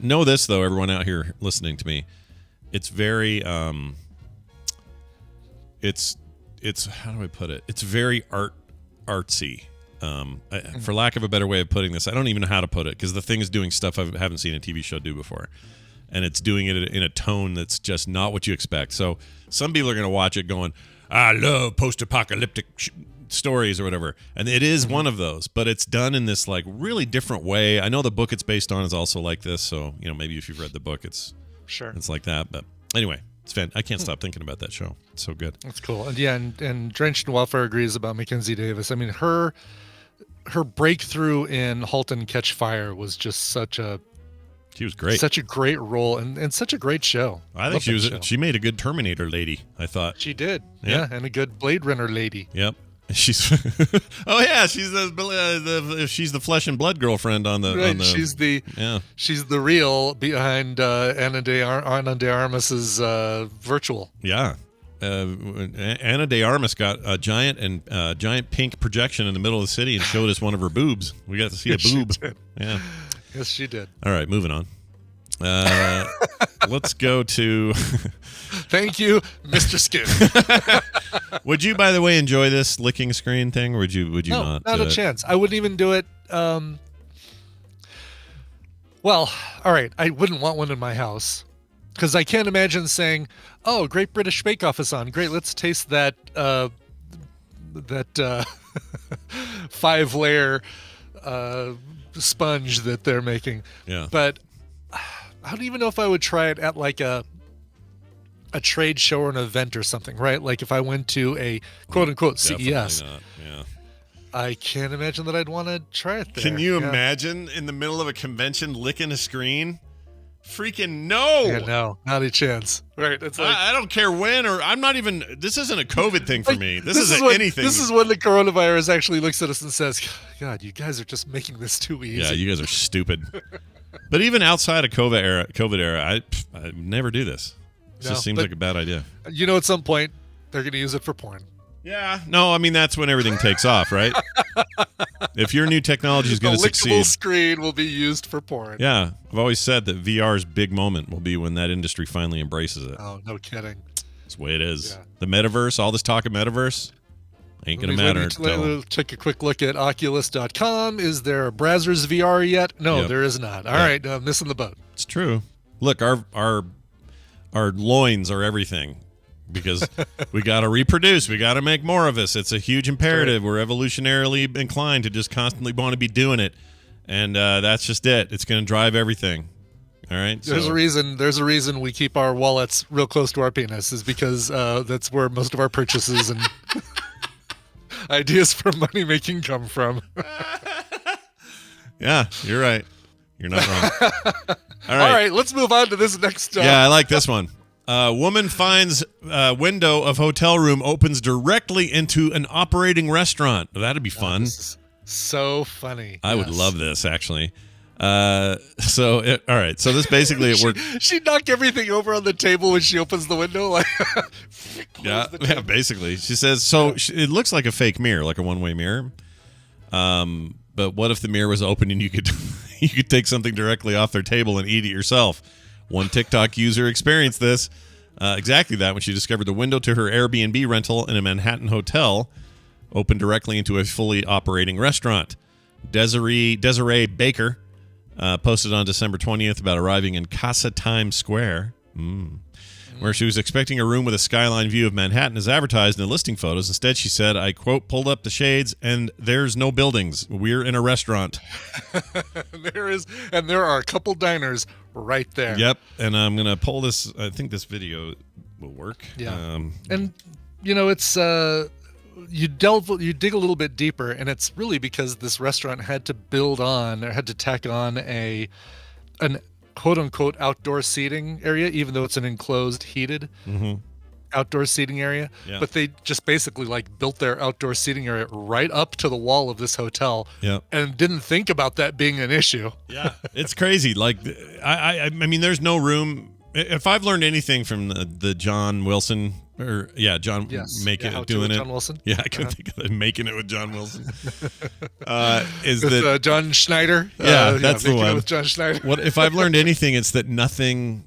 Know this, though, everyone out here listening to me. It's very, it's how do I put it? It's very artsy. For lack of a better way of putting this, I don't even know how to put it because the thing is doing stuff I haven't seen a TV show do before. And it's doing it in a tone that's just not what you expect. So some people are going to watch it going, I love post-apocalyptic stories or whatever, and it is one of those, but it's done in this like really different way. I know the book it's based on is also like this, so maybe if you've read the book, it's like that. But anyway, it's I can't stop thinking about that show. It's so good. That's cool. And and Drenched in Wildfire agrees about Mackenzie Davis. I mean, her breakthrough in *Halt and Catch Fire* was just she was great. Such a great role and such a great show. I think she made a good Terminator lady. I thought she did. Yeah, and a good Blade Runner lady. Yep. She's she's the flesh and blood girlfriend on the. Right, she's the real behind Ana de Armas's virtual. Yeah, Ana de Armas got a giant pink projection in the middle of the city and showed us one of her boobs. We got to see a boob. Yeah. Yes, she did. All right, moving on. Let's go to. Thank you, Mr. Skin. Would you, by the way, enjoy this licking screen thing, or would you no, not? Not a chance. I wouldn't even do it. Well, all right. I wouldn't want one in my house because I can't imagine saying, "Oh, Great British Bake Off is on. Great, let's taste that 5-layer sponge that they're making. Yeah. But I don't even know if I would try it at like a trade show or an event or something, right? Like if I went to a quote unquote CES. Not. Yeah. I can't imagine that I'd want to try it there. Can you imagine in the middle of a convention licking a screen? Freaking no! Yeah, no, not a chance. Right? It's like I don't care when, or I'm not even. This isn't a COVID thing for me. This isn't anything. This is when the coronavirus actually looks at us and says, "God, you guys are just making this too easy." Yeah, you guys are stupid. But even outside of COVID era, I never do this. It just seems like a bad idea. You know, at some point they're going to use it for porn. Yeah, no, I mean that's when everything takes off, right? If your new technology is going to succeed, lickable screen will be used for porn. Yeah, I've always said that VR's big moment will be when that industry finally embraces it. Oh, no kidding. That's the way it is. Yeah. The metaverse, all this talk of metaverse, ain't going to matter. We'll take a quick look at Oculus.com. Is there a Brazzers VR yet? No, there is not. All right, I'm missing the boat. It's true. Look, our loins are everything. Because we got to reproduce. We got to make more of us. It's a huge imperative. We're evolutionarily inclined to just constantly want to be doing it. And that's just it. It's going to drive everything. All right? There's a reason we keep our wallets real close to our penis is because that's where most of our purchases and ideas for money making come from. Yeah, you're right. You're not wrong. All right, let's move on to this next. Yeah, I like this one. Woman finds window of hotel room opens directly into an operating restaurant. That'd be fun. This is so funny. I would love this, actually. All right. So this basically it worked. She knocked everything over on the table when she opens the window. Like, yeah, basically. She says, so it looks like a fake mirror, like a one-way mirror. But what if the mirror was open and you could take something directly off their table and eat it yourself? One TikTok user experienced this, exactly that, when she discovered the window to her Airbnb rental in a Manhattan hotel opened directly into a fully operating restaurant. Desiree Baker posted on December 20th about arriving in Casa Times Square, where she was expecting a room with a skyline view of Manhattan as advertised in the listing photos. Instead, she said, I, quote, pulled up the shades and there's no buildings. We're in a restaurant. There are a couple diners right there. Yep. And I'm going to pull this. I think this video will work. Yeah. And, you know, it's you dig a little bit deeper, and it's really because this restaurant had to tack on an quote-unquote outdoor seating area, even though it's an enclosed, heated outdoor seating area. Yeah. But they just basically built their outdoor seating area right up to the wall of this hotel and didn't think about that being an issue. Yeah, it's crazy. I mean, there's no room. If I've learned anything from the John Wilson, doing it. John Wilson. Yeah, I couldn't think of it. Making it with John Wilson. Is John Schneider? That's the one. With John Schneider. What if I've learned anything? It's that nothing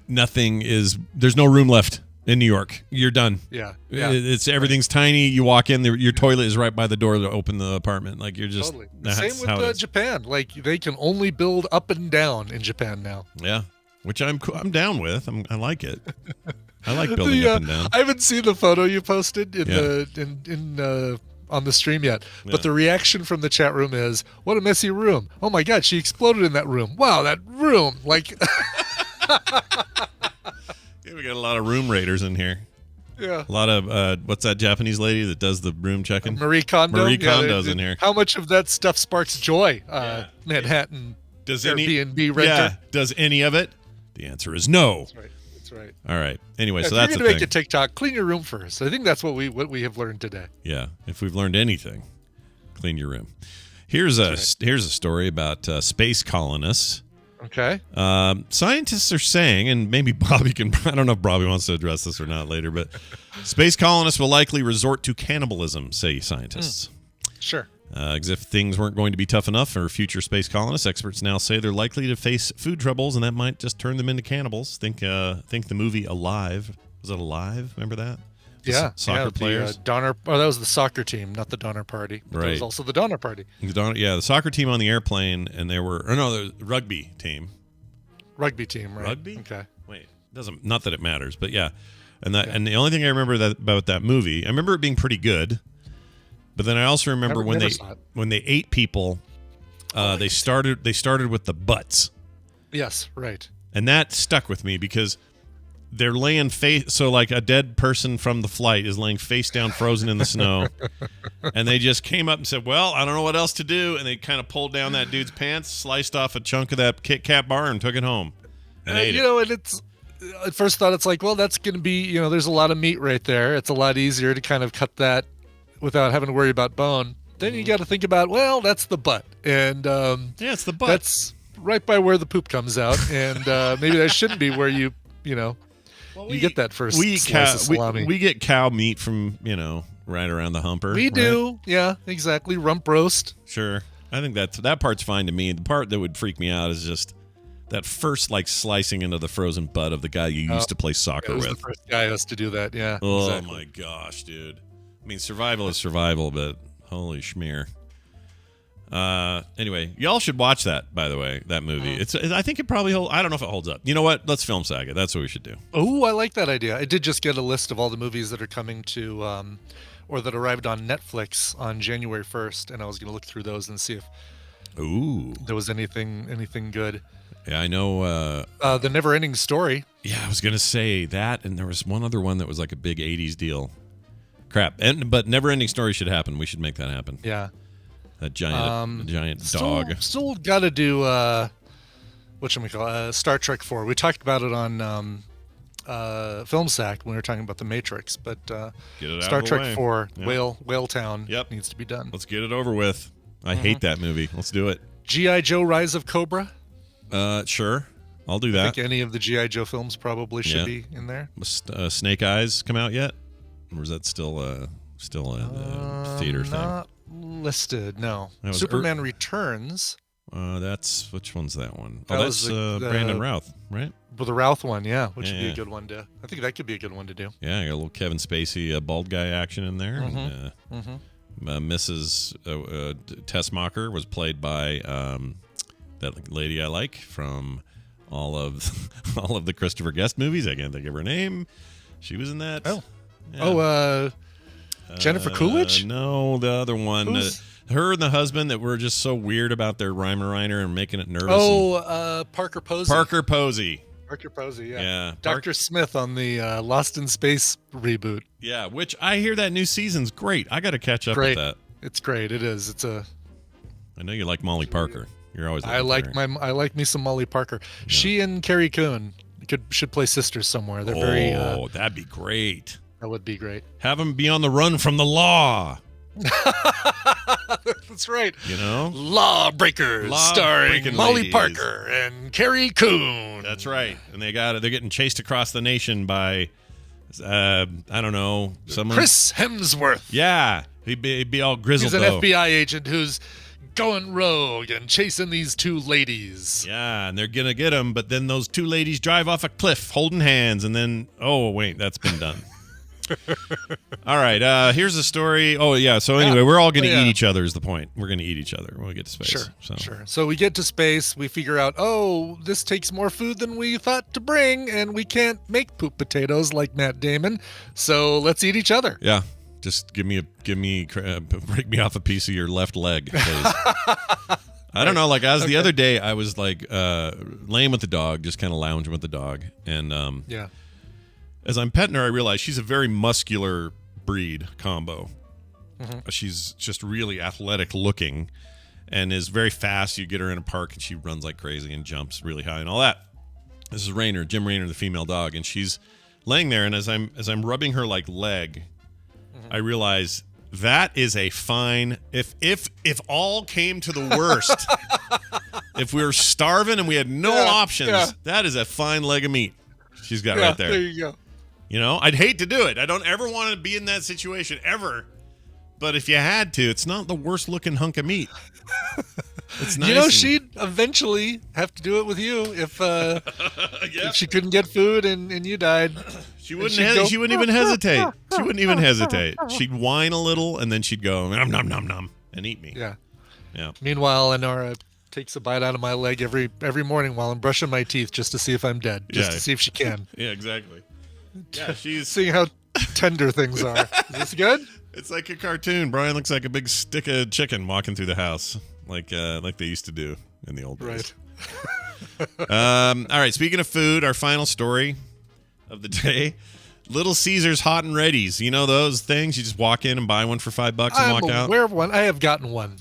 is. There's no room left in New York. You're done. Yeah. It's everything's tiny. You walk in, your toilet is right by the door to open the apartment. Like you're just totally. Same with Japan. Like they can only build up and down in Japan now. Yeah. Which I'm down with. I like it. I like building up and down. I haven't seen the photo you posted on the stream yet, but the reaction from the chat room is, "What a messy room! Oh my God, she exploded in that room! Wow, that room!" Like, we got a lot of room raiders in here. Yeah, a lot of what's that Japanese lady that does the room checking? Marie Kondo. Marie Kondo's in here. How much of that stuff sparks joy? Manhattan. Does Airbnb renter? Yeah. Does any of it? The answer is no. That's right. All right. Anyway, so If that's the you're gonna thing. make a TikTok, clean your room first. I think that's what we have learned today. Yeah. If we've learned anything, clean your room. Here's a story about space colonists. Okay. Scientists are saying, and maybe Bobby can. I don't know if Bobby wants to address this or not later, but space colonists will likely resort to cannibalism, say scientists. Sure. As if things weren't going to be tough enough for future space colonists, experts now say they're likely to face food troubles, and that might just turn them into cannibals. Think the movie Alive. Was it Alive? Remember that? Soccer players. Donner. Oh, that was the soccer team, not the Donner Party. But There was also the Donner Party. The soccer team on the airplane, and the rugby team. Rugby team, right? Rugby? Okay. Wait, not that it matters, but yeah. And the only thing I remember about that movie, I remember it being pretty good. But then I also remember Never saw it. when they ate people, they started with the butts. Yes, right. And that stuck with me because they're laying face. So like a dead person from the flight is laying face down, frozen in the snow. And they just came up and said, well, I don't know what else to do. And they kind of pulled down that dude's pants, sliced off a chunk of that Kit Kat bar and took it home. And ate it. And it's at first thought it's like, well, that's going to be, there's a lot of meat right there. It's a lot easier to kind of cut that without having to worry about bone. Then you got to think about, well, that's the butt. And it's the butt. That's right by where the poop comes out. And maybe that shouldn't be where you get that first slice of salami. We get cow meat from, right around the humper. We do. Yeah, exactly. Rump roast. Sure. I think that part's fine to me. The part that would freak me out is just that first slicing into the frozen butt of the guy you used to play soccer with. The first guy has to do that. Yeah. Oh exactly. My gosh, dude. I mean, survival is survival, but holy schmear. Anyway, y'all should watch that. By the way, that movie. I think it probably holds. I don't know if it holds up. You know what? Let's film Saga. That's what we should do. Oh, I like that idea. I did just get a list of all the movies that are coming to, or that arrived on Netflix on January 1st, and I was going to look through those and see if there was anything good. Yeah, I know. The Never-Ending Story. Yeah, I was going to say that, and there was one other one that was like a big 80s deal. Crap. But Never-Ending Story should happen. We should make that happen. Yeah. That giant dog. Still got to do, whatchamacallit, Star Trek 4. We talked about it on Film Sack when we were talking about The Matrix, but Star Trek 4, yeah. Whale Town needs to be done. Let's get it over with. I hate that movie. Let's do it. G.I. Joe Rise of Cobra. Sure. I'll do that. I think any of the G.I. Joe films probably should be in there. Snake Eyes come out yet? Or is that still a theater thing? Not listed, no. Superman Returns. Which one's that one? That that's Brandon Routh, right? Well, the Routh one, yeah, which would be a good one to. I think that could be a good one to do. Yeah, I got a little Kevin Spacey, bald guy action in there. Mrs. Tessmacher was played by that lady I like from all of the Christopher Guest movies. I can't think of her name. She was in that. Oh, yeah. Jennifer Coolidge? No, the other one. Her and the husband that were just so weird about their Rhymer and making it nervous. Parker Posey. Parker Posey, yeah. Dr. Smith on the Lost in Space reboot. Yeah, which I hear that new season's great. I got to catch up with that. It's great. It is. I know you like Molly Parker. You're always. I like me some Molly Parker. Yeah. She and Carrie Coon should play sisters somewhere. They're very. Oh, that'd be great. That would be great. Have them be on the run from the law. That's right. Lawbreakers, starring Molly Parker and Carrie Coon. That's right. And they're getting chased across the nation by, I don't know, someone. Chris Hemsworth. Yeah, he'd be all grizzled. He's an FBI agent who's going rogue and chasing these two ladies. Yeah, and they're gonna get him, but then those two ladies drive off a cliff holding hands, and then wait, that's been done. All right, here's the story. Oh, yeah, so anyway, we're all going to eat each other is the point. We're going to eat each other when we get to space. Sure. So we get to space, we figure out, this takes more food than we thought to bring, and we can't make poop potatoes like Matt Damon, so let's eat each other. Yeah, just break me off a piece of your left leg, please. I don't know, the other day, I was laying with the dog, just kind of lounging with the dog, and as I'm petting her, I realize she's a very muscular breed combo. Mm-hmm. She's just really athletic looking and is very fast. You get her in a park and she runs like crazy and jumps really high and all that. This is Jim Raynor, the female dog, and she's laying there. And as I'm rubbing her leg, I realize that is a fine. If all came to the worst, if we were starving and we had no options, that is a fine leg of meat she's got right there. There you go. I'd hate to do it. I don't ever want to be in that situation, ever. But if you had to, it's not the worst looking hunk of meat. It's nice. She'd eventually have to do it with you if she couldn't get food and you died. She wouldn't even hesitate. She wouldn't even hesitate. She'd whine a little and then she'd go nom nom nom nom and eat me. Yeah. Yeah. Meanwhile, Honora takes a bite out of my leg every morning while I'm brushing my teeth just to see if I'm dead, to see if she can. Yeah, exactly. Yeah, she's seeing how tender things are. Is this good? It's like a cartoon. Brian looks like a big stick of chicken walking through the house, like they used to do in the old days. Right. All right. Speaking of food, our final story of the day: Little Caesars Hot and Ready's. You know those things? You just walk in and buy one for $5 and walk out. I'm aware of one. I have gotten one.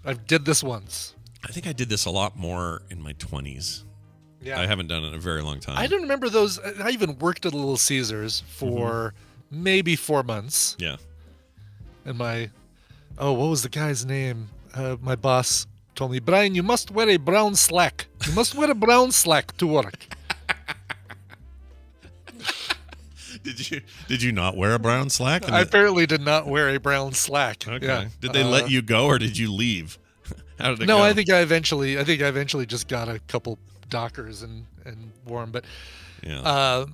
I did this once. I think I did this a lot more in my 20s. Yeah. I haven't done it in a very long time. I don't remember those. I even worked at Little Caesars for maybe 4 months. Yeah. And what was the guy's name? My boss told me, Brian, you must wear a brown slack. You must wear a brown slack to work. Did you not wear a brown slack? I apparently did not wear a brown slack. Okay. Yeah. Did they let you go or did you leave? How did it go? No, I think I eventually just got a couple Dockers and wore them. But yeah.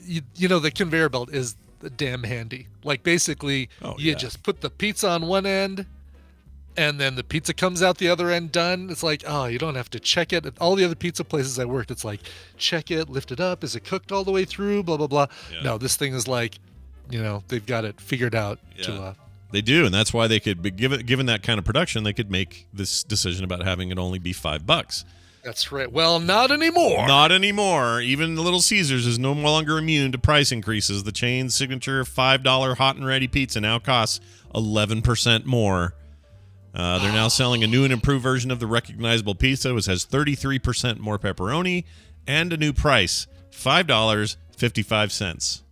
You know, the conveyor belt is damn handy. Like basically, you just put the pizza on one end, and then the pizza comes out the other end done. It's like, you don't have to check it. At all the other pizza places I worked, it's like, check it, lift it up. Is it cooked all the way through? Blah, blah, blah. Yeah. No, this thing is like, they've got it figured out. Yeah. They do, and that's why they could be given that kind of production, they could make this decision about having it only be $5. That's right. Well, not anymore. Not anymore. Even the Little Caesars is no longer immune to price increases. The chain's signature $5 hot and ready pizza now costs 11% more. They're now selling a new and improved version of the recognizable pizza, which has 33% more pepperoni and a new price, $5.55.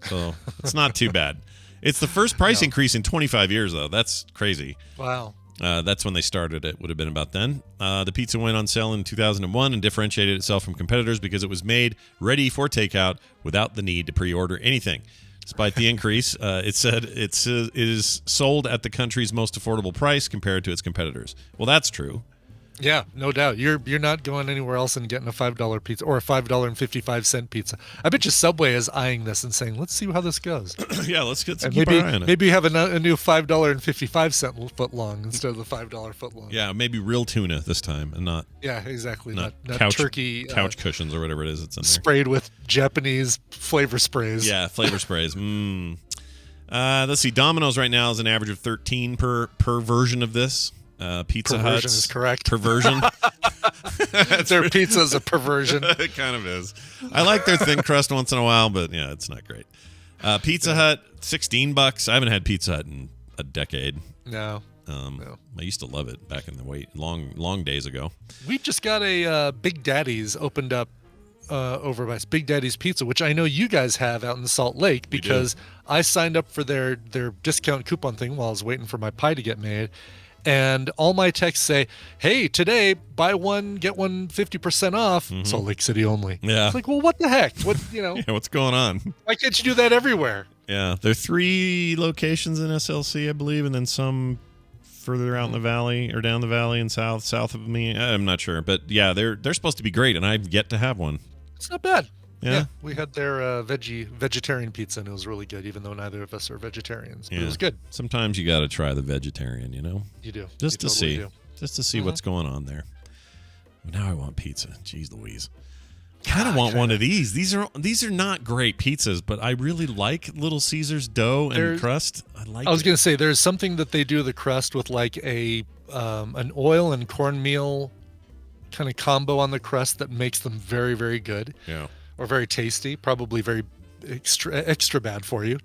So it's not too bad. It's the first price increase in 25 years, though. That's crazy. Wow. That's when they started it. Would have been about then. The pizza went on sale in 2001 and differentiated itself from competitors because it was made ready for takeout without the need to pre-order anything. Despite the increase, it said it is sold at the country's most affordable price compared to its competitors. Well, that's true. Yeah, no doubt. You're not going anywhere else and getting a $5 pizza or a $5.55 pizza. I bet you Subway is eyeing this and saying, "Let's see how this goes." Yeah, let's keep our eye on it. Maybe you have a new $5.55 foot long instead of the $5 foot long. Yeah, maybe real tuna this time and not. Yeah, exactly. Not turkey couch cushions or whatever it is. It's in there. Sprayed with Japanese flavor sprays. Yeah, flavor sprays. Let's see. Domino's right now is an average of 13 per version of this. Pizza Hut is correct. Perversion. Their pizza is a perversion. It kind of is. I like their thin crust once in a while, but yeah, it's not great. Pizza Hut, $16. I haven't had Pizza Hut in a decade. No. I used to love it back in the long days ago. We just got a Big Daddy's opened up over by Big Daddy's Pizza, which I know you guys have out in Salt Lake because I signed up for their discount coupon thing while I was waiting for my pie to get made. And all my texts say, "Hey, today buy one get one 50% off." Salt Lake City only. Yeah, it's like, well, what the heck? What yeah, what's going on? Why can't you do that everywhere? Yeah, there are 3 locations in SLC, I believe, and then some further out in the valley or down the valley and south of me. I'm not sure, but yeah, they're supposed to be great, and I've yet to have one. It's not bad. Yeah, we had their vegetarian pizza, and it was really good, even though neither of us are vegetarians. But it was good. Sometimes you got to try the vegetarian, you know? You do. Just to see what's going on there. Now I want pizza. Jeez Louise. Kind of want one of these. These are not great pizzas, but I really like Little Caesars dough and crust. I was going to say there's something that they do the crust with like an oil and cornmeal kind of combo on the crust that makes them very, very good. Yeah. Or very tasty, probably very extra bad for you.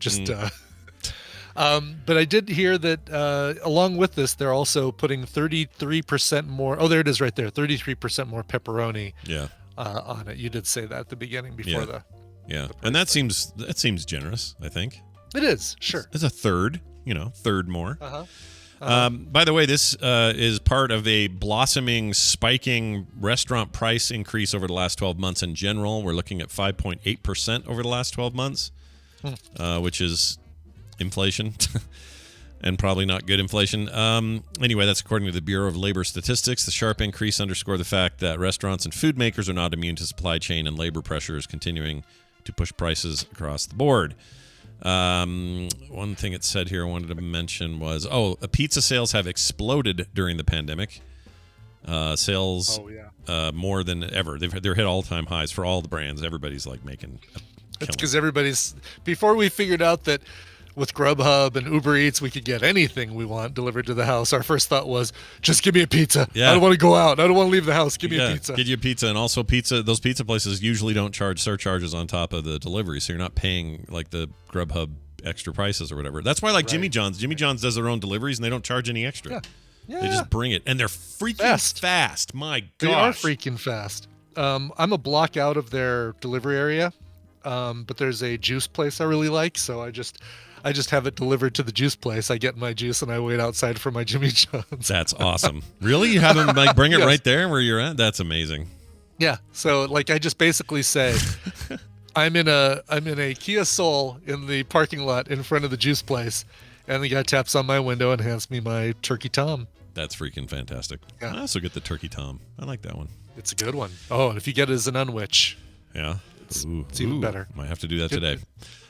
But I did hear that along with this, they're also putting 33% more. Oh, there it is right there. 33% more pepperoni. Yeah. On it. You did say that at the beginning before the. Yeah, and that seems generous. I think it is. Sure. It's a third more. By the way, this is part of a blossoming, spiking restaurant price increase over the last 12 months in general. We're looking at 5.8% over the last 12 months, which is inflation and probably not good inflation. Anyway, that's according to the Bureau of Labor Statistics. The sharp increase underscores the fact that restaurants and food makers are not immune to supply chain and labor pressures continuing to push prices across the board. One thing it said here I wanted to mention was, pizza sales have exploded during the pandemic. Sales more than ever. They're hit all-time highs for all the brands. Everybody's like making a It's because before we figured out that with Grubhub and Uber Eats, we could get anything we want delivered to the house. Our first thought was, just give me a pizza. Yeah. I don't want to go out. I don't want to leave the house. Give me a pizza. Get you a pizza. And also pizza. Those pizza places usually don't charge surcharges on top of the delivery, so you're not paying like the Grubhub extra prices or whatever. That's why Jimmy John's does their own deliveries and they don't charge any extra. Yeah. They just bring it. And they're freaking fast. My gosh. They are freaking fast. I'm a block out of their delivery area, but there's a juice place I really like, so I just have it delivered to the juice place. I get my juice and I wait outside for my Jimmy John's. That's awesome. Really? You have them like bring it right there where you're at? That's amazing. Yeah. So like I just basically say I'm in a Kia Soul in the parking lot in front of the juice place, and the guy taps on my window and hands me my Turkey Tom. That's freaking fantastic. Yeah. I also get the Turkey Tom. I like that one. It's a good one. Oh, and if you get it as an unwich, yeah, it's even better. Might have to do that today.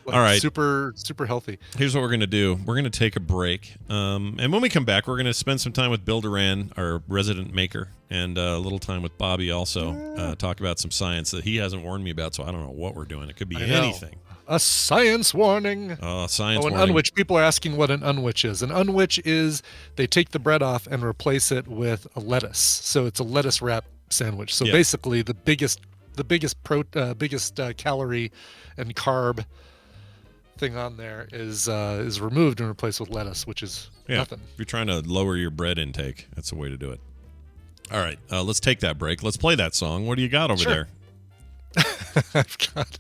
Like, all right. Super, super healthy. Here's what we're going to do. We're going to take a break. And when we come back, we're going to spend some time with Bill Doran, our resident maker, and a little time with Bobby also. Talk about some science that he hasn't warned me about, so I don't know what we're doing. It could be anything. A science warning. Science warning. Unwich. People are asking what an unwich is. An unwich is they take the bread off and replace it with a lettuce. So it's a lettuce wrap sandwich. So basically the biggest calorie and carb thing on there is removed and replaced with lettuce, which is nothing. If you're trying to lower your bread intake, that's the way to do it. All right, let's take that break. Let's play that song. What do you got over there? I've got,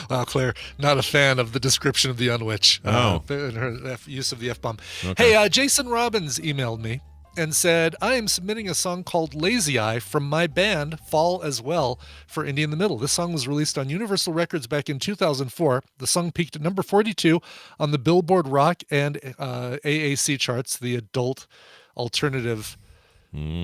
wow, Claire, not a fan of the description of the unwich. And her use of the F-bomb. Okay. Hey, Jason Robbins emailed me and said, I am submitting a song called Lazy Eye from my band, Fall As Well, for Indie in the Middle. This song was released on Universal Records back in 2004. The song peaked at number 42 on the Billboard Rock and AAC charts, the adult alternative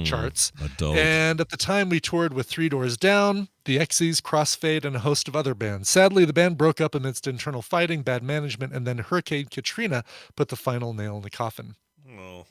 charts. Adult. And at the time, we toured with Three Doors Down, the Exes, Crossfade, and a host of other bands. Sadly, the band broke up amidst internal fighting, bad management, and then Hurricane Katrina put the final nail in the coffin. Oh.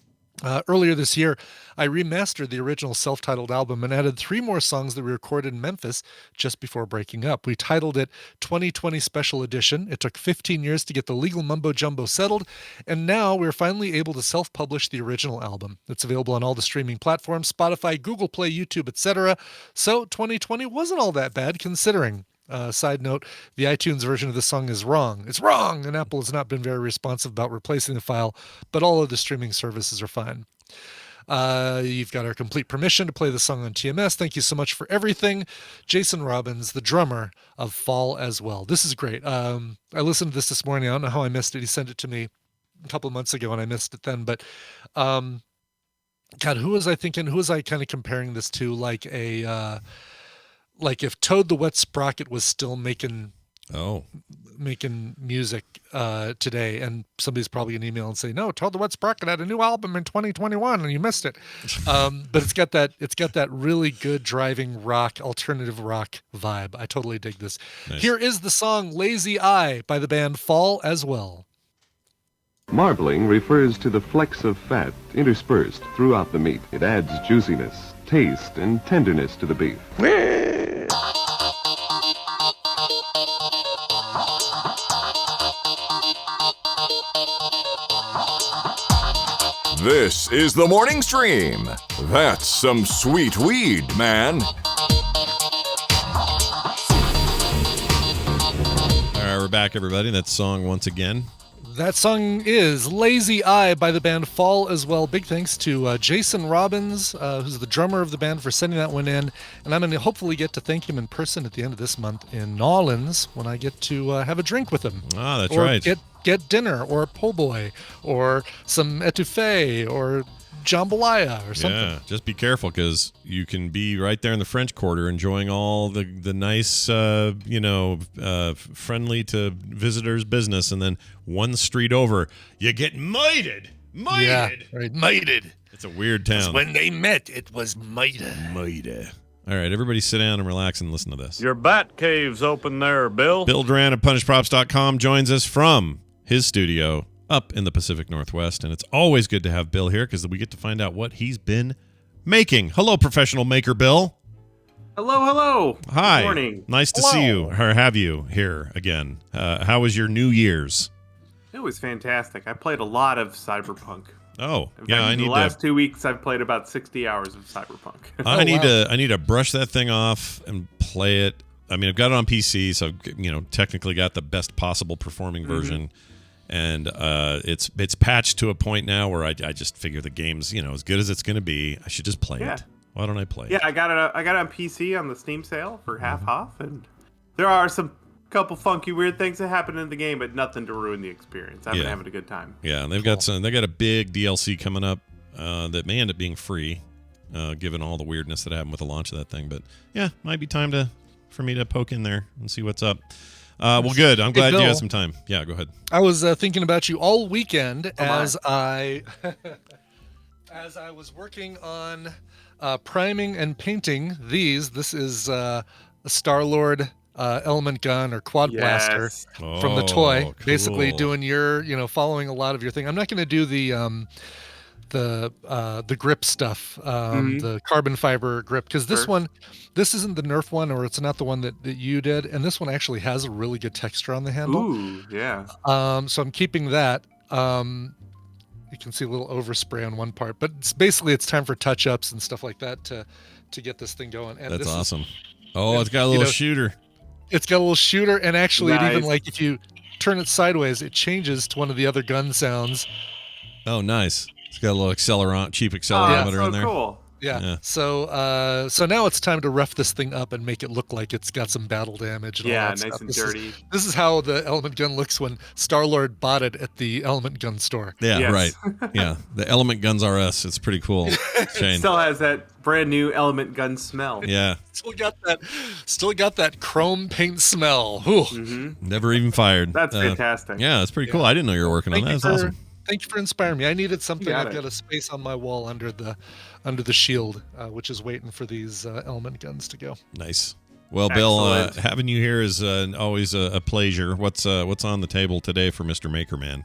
Earlier this year, I remastered the original self-titled album and added 3 more songs that we recorded in Memphis just before breaking up. We titled it 2020 Special Edition. It took 15 years to get the legal mumbo-jumbo settled, and now we're finally able to self-publish the original album. It's available on all the streaming platforms, Spotify, Google Play, YouTube, etc. So 2020 wasn't all that bad considering. Side note, the iTunes version of the song is wrong. It's wrong, and Apple has not been very responsive about replacing the file, but all of the streaming services are fine. You've got our complete permission to play the song on TMS. Thank you so much for everything. Jason Robbins, the drummer of Fall As Well. This is great. I listened to this morning. I don't know how I missed it. He sent it to me a couple of months ago, and I missed it then. But, God, who was I thinking? Who was I kind of comparing this to? Like if Toad the Wet Sprocket was still making music today, and somebody's probably gonna email and say, no, Toad the Wet Sprocket had a new album in 2021 and you missed it. But it's got that really good driving rock, alternative rock vibe. I totally dig this. Nice. Here is the song Lazy Eye by the band Fall As Well. Marbling refers to the flecks of fat interspersed throughout the meat. It adds juiciness, taste, and tenderness to the beef. This is the morning stream. That's some sweet weed, man. All right, we're back, everybody. That song once again. That song is Lazy Eye by the band Fall As Well. Big thanks to Jason Robbins, who's the drummer of the band, for sending that one in. And I'm going to hopefully get to thank him in person at the end of this month in New Orleans when I get to have a drink with him. Ah, that's or right. Get dinner or a po' boy or some etouffee or jambalaya or something. Yeah, just be careful because you can be right there in the French Quarter enjoying all the nice, friendly to visitors business, and then one street over, you get mited. Yeah, right, mited. It's a weird town. When they met, it was mited. All right, everybody sit down and relax and listen to this. Your bat cave's open there, Bill. Bill Doran of PunishedProps.com joins us from his studio up in the Pacific Northwest, and it's always good to have Bill here because we get to find out what he's been making. Hello, professional maker Bill. Hello. Hi. Good morning. Nice to see you or have you here again. How was your New Year's? It was fantastic. I played a lot of Cyberpunk. Oh, In yeah. fact, I in need the last 2 weeks, I've played about 60 hours of Cyberpunk. I need to brush that thing off and play it. I mean, I've got it on PC, so I've, technically got the best possible performing version, and it's patched to a point now where I just figure the game's as good as it's going to be. I should just play it. Why don't I play it? Yeah, I got it on PC on the Steam sale for half off, and there are some couple funky weird things that happen in the game, but nothing to ruin the experience. I've been having a good time. Yeah, and they've got a big DLC coming up that may end up being free, given all the weirdness that happened with the launch of that thing. But yeah, might be time for me to poke in there and see what's up. Well, good. I'm glad Bill, you had some time. Yeah, go ahead. I was thinking about you all weekend as I was working on priming and painting these. This is a Star-Lord element gun or quad blaster from the toy. Cool. Basically doing your, following a lot of your thing. I'm not going to do the grip stuff, the carbon fiber grip, because this isn't the Nerf one, or it's not the one that you did, and this one actually has a really good texture on the handle. Ooh, yeah. So I'm keeping that. You can see a little overspray on one part, but it's time for touch-ups and stuff like that to get this thing going. And that's awesome. It's got a little shooter. It's got a little shooter, and actually, Nice. it even if you turn it sideways, it changes to one of the other gun sounds. Oh, nice. It's got a little cheap Oh, accelerometer that's in there. cool. Yeah. So now it's time to rough this thing up and make it look like it's got some battle damage. And all that Nice stuff. and This dirty. This is how the element gun looks when Star-Lord bought it at the element gun store. Yeah, Yes. right. Yeah, the Element Guns RS. It's pretty cool. Shane. Still has that brand new element gun smell. Yeah. Still got that chrome paint smell. Ooh. Never even fired. That's fantastic. Yeah, that's pretty cool. I didn't know you were working on that. That's awesome. Thank you for inspiring me. I needed something. You got I've it. got a space on my wall under the shield, which is waiting for these element guns to go. Nice. Well, Bill, Excellent. having you here is always a pleasure. What's on the table today for Mr. Makerman?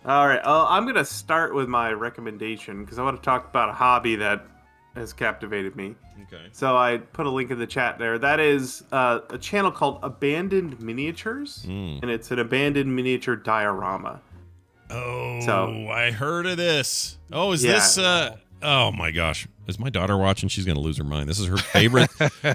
All right. I'm going to start with my recommendation because I want to talk about a hobby that has captivated me. Okay. So I put a link in the chat there. That is a channel called Abandoned Miniatures, and it's an abandoned miniature diorama. Oh, I heard of this. Oh, is this? Oh my gosh, is my daughter watching? She's gonna lose her mind. This is her favorite.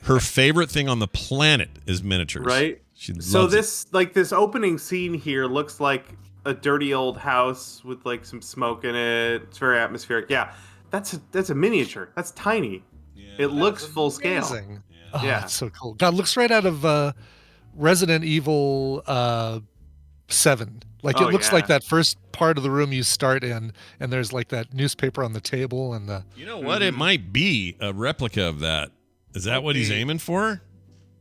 Her favorite thing on the planet is miniatures. Right. She So loves this opening scene here looks like a dirty old house with like some smoke in it. It's very atmospheric. Yeah, that's a miniature. That's tiny. It looks full scale. Amazing. Oh, Yeah. that's so cool. God, looks right out of Resident Evil 7. Like it looks like that first part of the room you start in, and there's like that newspaper on the table and the. You know what? It might be a replica of that. Is that what he's aiming for?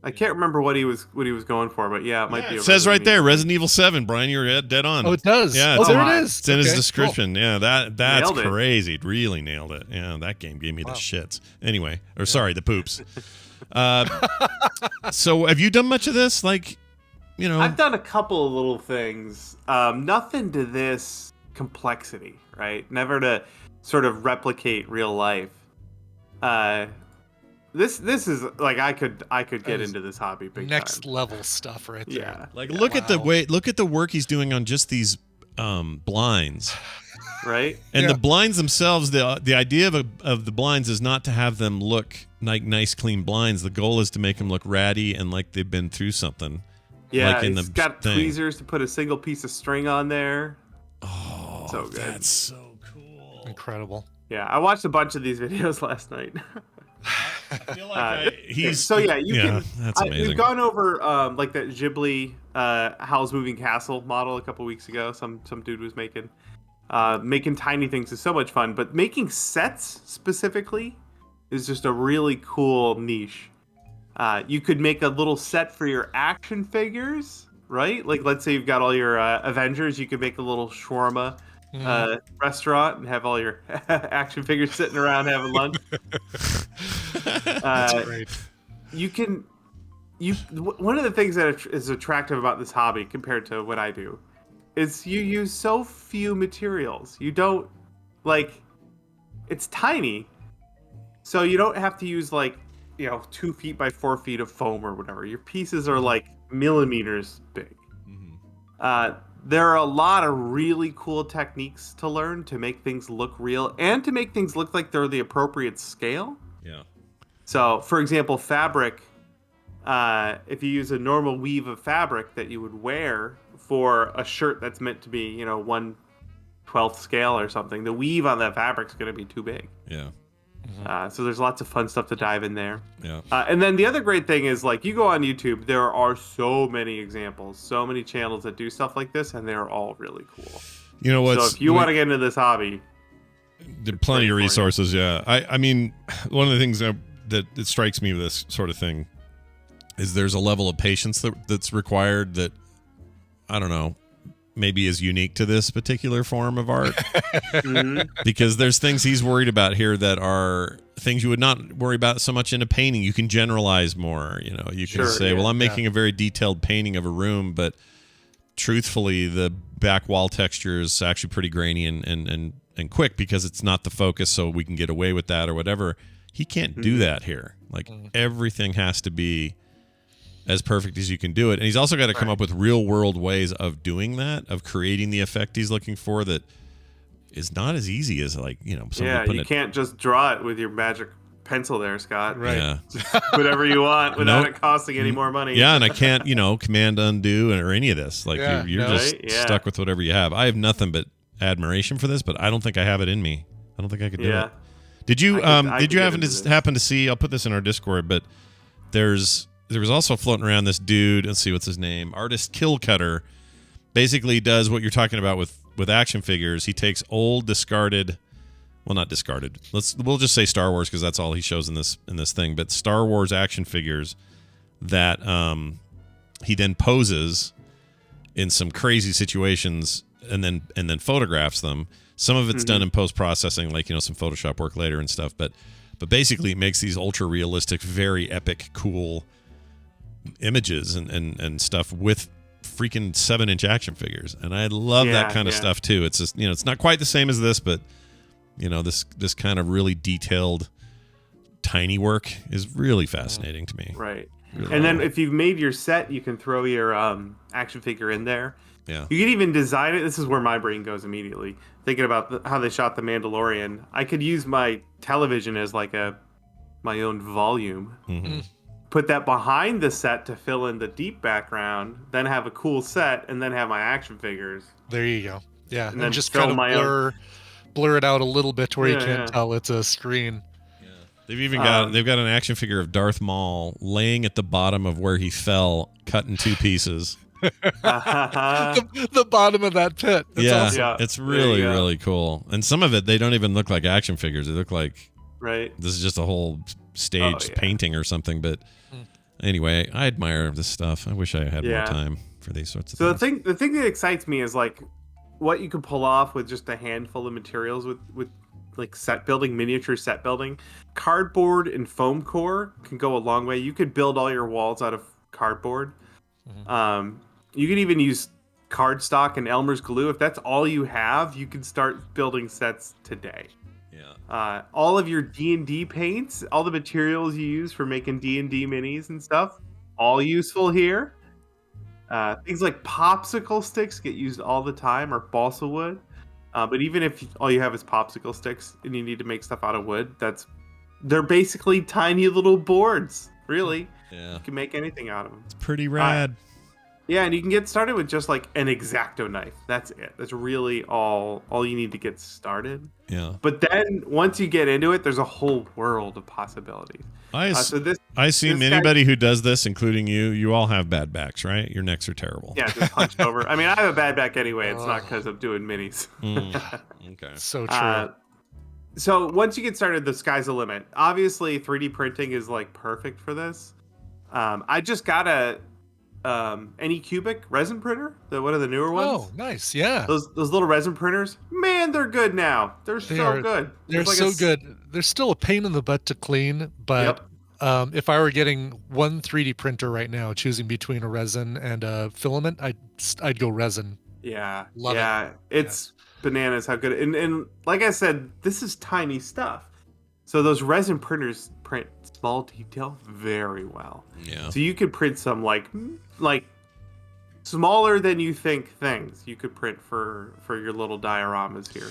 I can't remember what he was going for, but yeah, it might be. It says right there, Resident Evil 7. Brian, you're dead on. Oh, it does. Yeah, Oh, it's there in- it is. It's in his Okay, description. cool. Yeah, that's Nailed it. crazy. Really nailed it. Yeah, that game gave me the shits. Anyway, sorry, the poops. So, have you done much of this? Like, I've done a couple of little things. Nothing to this complexity, right? Never to sort of replicate real life. This is like I could get into this hobby big Next time. level stuff right there. Yeah. Like, look at the work he's doing on just these blinds. Right? And the blinds themselves, the idea of the blinds is not to have them look like nice, clean blinds. The goal is to make them look ratty and like they've been through something. Yeah, like in he's the got thing. tweezers to put a single piece of string on there. Oh, so good. That's so cool. Incredible. Yeah, I watched a bunch of these videos last night. I feel like you can. That's amazing. We've gone over like that Ghibli Howl's Moving Castle model a couple weeks ago. Some dude was making tiny things is so much fun, but making sets specifically is just a really cool niche. You could make a little set for your action figures, right? Like, let's say you've got all your Avengers, you could make a little shawarma restaurant and have all your action figures sitting around having lunch. That's great. One of the things that is attractive about this hobby compared to what I do is you use so few materials. You don't, it's tiny, so you don't have to use 2 feet by 4 feet of foam or whatever. Your pieces are like millimeters big. there are a lot of really cool techniques to learn to make things look real and to make things look like they're the appropriate scale. Yeah. So, for example, fabric, if you use a normal weave of fabric that you would wear for a shirt that's meant to be, 1/12 scale or something, the weave on that fabric's going to be too big. Yeah. So there's lots of fun stuff to dive in there. Yeah. And then the other great thing is, like, you go on YouTube, there are so many examples, so many channels that do stuff like this, and they're all really cool. You know what? So if you want to get into this hobby, there are plenty of resources. Yeah. I mean, one of the things that it strikes me with this sort of thing is there's a level of patience that's required that, I don't know, maybe is unique to this particular form of art. Because there's things he's worried about here that are things you would not worry about so much in a painting. You can generalize more. You can say, well, I'm making a very detailed painting of a room, but truthfully, the back wall texture is actually pretty grainy and quick because it's not the focus, so we can get away with that or whatever. He can't do that here. Like, everything has to be as perfect as you can do it. And he's also got to come up with real world ways of doing that, of creating the effect he's looking for that is not as easy as, like, you can't just draw it with your magic pencil there, Scott. Right. Yeah. Whatever you want without it costing any more money. Yeah, and I can't, command undo or any of this. Like, you're just stuck with whatever you have. I have nothing but admiration for this, but I don't think I have it in me. I don't think I could do it. Did you happen to see, I'll put this in our Discord, but there was also floating around this dude, let's see, what's his name? Artist Kill Cutter basically does what you're talking about with action figures. He takes old discarded, well, not discarded. We'll just say Star Wars because that's all he shows in this thing, but Star Wars action figures that he then poses in some crazy situations and then photographs them. Some of it's done in post-processing, like, some Photoshop work later and stuff, but basically it makes these ultra realistic, very epic, cool images and stuff with freaking 7-inch action figures, and I love that kind of stuff too. It's just, it's not quite the same as this, but this kind of really detailed tiny work is really fascinating to me. Right. Really. And then if you've made your set, you can throw your action figure in there. Yeah. You can even design it. This is where my brain goes immediately, thinking about how they shot The Mandalorian. I could use my television as like my own volume. Put that behind the set to fill in the deep background, then have a cool set, and then have my action figures. There you go. Yeah, and then just kind of blur it out a little bit where you can't tell it's a screen. Yeah. They've got an action figure of Darth Maul laying at the bottom of where he fell, cut in two pieces. The bottom of that pit. That's awesome. It's really, really cool. And some of it, they don't even look like action figures. They look like this is just a whole staged painting or something. But anyway, I admire this stuff. I wish I had more time for these sorts of things. The thing that excites me is like what you can pull off with just a handful of materials with like set building, miniature set building. Cardboard and foam core can go a long way. You could build all your walls out of cardboard. You could even use cardstock and Elmer's glue. If that's all you have, you can start building sets today. Yeah. All of your D&D paints, all the materials you use for making D&D minis and stuff, all useful here. Things like popsicle sticks get used all the time, or balsa wood. But even if all you have is popsicle sticks and you need to make stuff out of wood, they're basically tiny little boards, really. Yeah. You can make anything out of them. It's pretty rad. Yeah, and you can get started with just like an X-Acto knife. That's it. That's really all you need to get started. Yeah. But then once you get into it, there's a whole world of possibilities. I assume anybody who does this, including you all have bad backs, right? Your necks are terrible. Yeah, just hunched over. I mean, I have a bad back anyway. It's not because I'm doing minis. Okay. So true. So once you get started, the sky's the limit. Obviously, 3D printing is like perfect for this. I just got a Anycubic resin printer, one of the newer ones. Oh, nice, yeah. Those little resin printers, man, they're good now. They're so good. They're so good. They're still a pain in the butt to clean, but if I were getting one 3D printer right now, choosing between a resin and a filament, I'd go resin. Yeah, Love it. It's bananas how good. And like I said, this is tiny stuff. So those resin printers print small detail very well. Yeah. So you could print some like smaller than you think things you could print for your little dioramas here.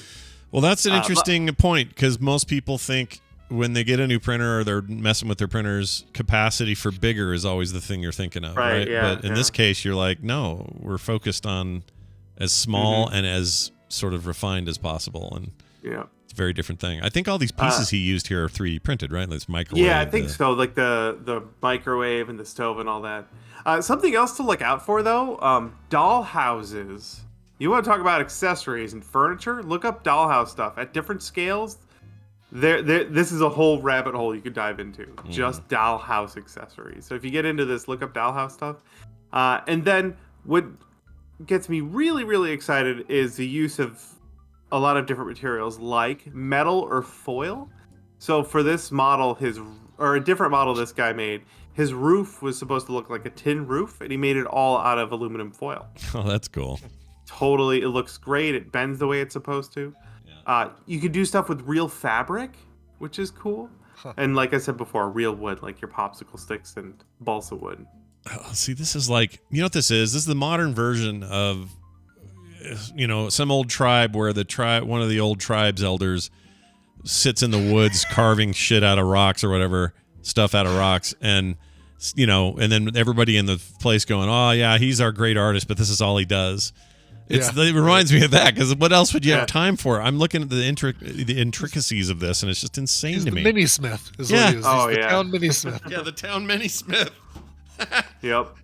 Well, that's an interesting point, because most people think when they get a new printer or they're messing with their printers, capacity for bigger is always the thing you're thinking of, right? Yeah, but in this case, you're like, no, we're focused on as small and as sort of refined as possible, and it's a very different thing. I think all these pieces he used here are 3D printed, right? Like this microwave. Yeah, I think so. Like the microwave and the stove and all that. Something else to look out for, though, doll houses. You want to talk about accessories and furniture? Look up dollhouse stuff at different scales. This is a whole rabbit hole you could dive into. Just dollhouse accessories. So if you get into this, look up dollhouse stuff. And then what gets me really, really excited is the use of a lot of different materials like metal or foil. So for this model, a different model this guy made, his roof was supposed to look like a tin roof, and he made it all out of aluminum foil. Oh, that's cool. Totally, it looks great. It bends the way it's supposed to. You could do stuff with real fabric, which is cool. And like I said before, real wood, like your popsicle sticks and balsa wood. Oh, see, this is like, you know what this is? This is the modern version of, some old tribe where one of the old tribe's elders sits in the woods carving shit out of rocks or whatever, stuff out of rocks, and and then everybody in the place going, oh yeah, he's our great artist, but this is all he does. It reminds me of that, because what else would you have time for? I'm looking at the intricacies of this, and it's just insane he's to me. Mini Smith is what he is. Oh, he's the town Mini Smith. Yeah, the town Mini Smith. Yep.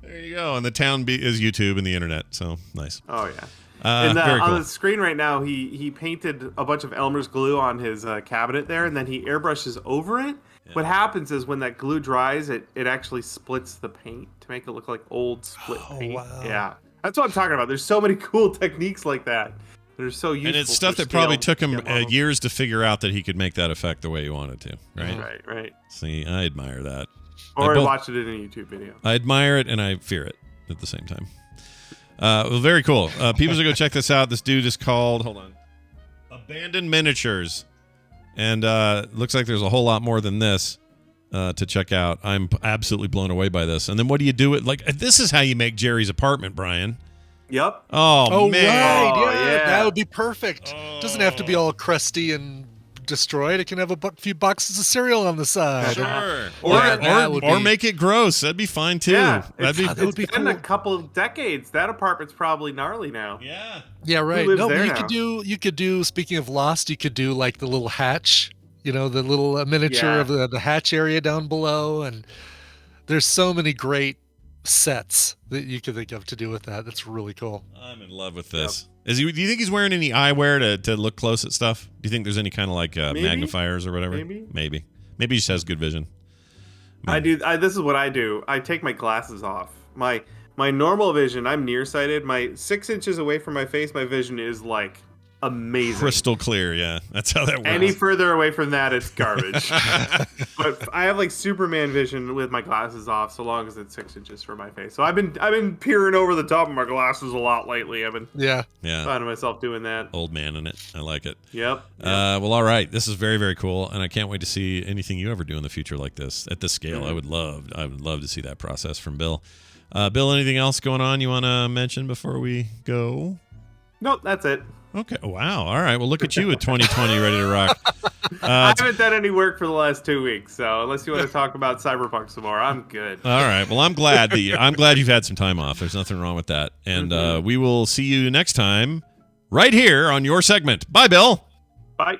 There you go. And the town is YouTube and the internet, so nice. Oh yeah. Very cool. On the screen right now, he painted a bunch of Elmer's glue on his cabinet there, and then he airbrushes over it. Yeah. What happens is when that glue dries, it actually splits the paint to make it look like old split paint. Wow. Yeah. That's what I'm talking about. There's so many cool techniques like that. They're so useful. And it's stuff that probably took him years to figure out that he could make that effect the way he wanted to, right? Right. See, I admire that. Or I watched it in a YouTube video. I admire it and I fear it at the same time. Well, very cool. People should go check this out. This dude is called, Abandoned Miniatures. And looks like there's a whole lot more than this to check out. I'm absolutely blown away by this. And then what do you do? This is how you make Jerry's apartment, Brian. Yep. Oh man. Right. Yeah, that would be perfect. Doesn't have to be all crusty and destroyed. It can have a few boxes of cereal on the side. Sure. Or make it gross. That'd be fine too. Yeah, that would be cool. In cool. a couple of decades, that apartment's probably gnarly now. Yeah. Yeah, right. No, but you could do. Speaking of Lost, you could do like the little hatch. The little miniature of the hatch area down below, and there's so many great sets that you could think of to do with that. That's really cool. I'm in love with this. Yep. Do you think he's wearing any eyewear to look close at stuff? Do you think there's any kind of like magnifiers or whatever? Maybe he just has good vision. Maybe. I do. This is what I do. I take my glasses off. My normal vision, I'm nearsighted. My 6 inches away from my face, my vision is like amazing. Crystal clear, yeah. That's how that works. Any further away from that, it's garbage. But I have like Superman vision with my glasses off, so long as it's 6 inches from my face. So I've been peering over the top of my glasses a lot lately. I've been finding myself doing that. Old man in it. I like it. Yep. Well, all right. This is very, very cool, and I can't wait to see anything you ever do in the future like this at this scale. Mm-hmm. I would love to see that process from Bill. Bill, anything else going on you want to mention before we go? Nope, that's it. Okay. Wow. All right. Well, look at you with 2020 ready to rock. I haven't done any work for the last 2 weeks, so unless you want to talk about Cyberpunk some more, I'm good. All right. Well, I'm glad you've had some time off. There's nothing wrong with that. And we will see you next time right here on your segment. Bye, Bill. Bye.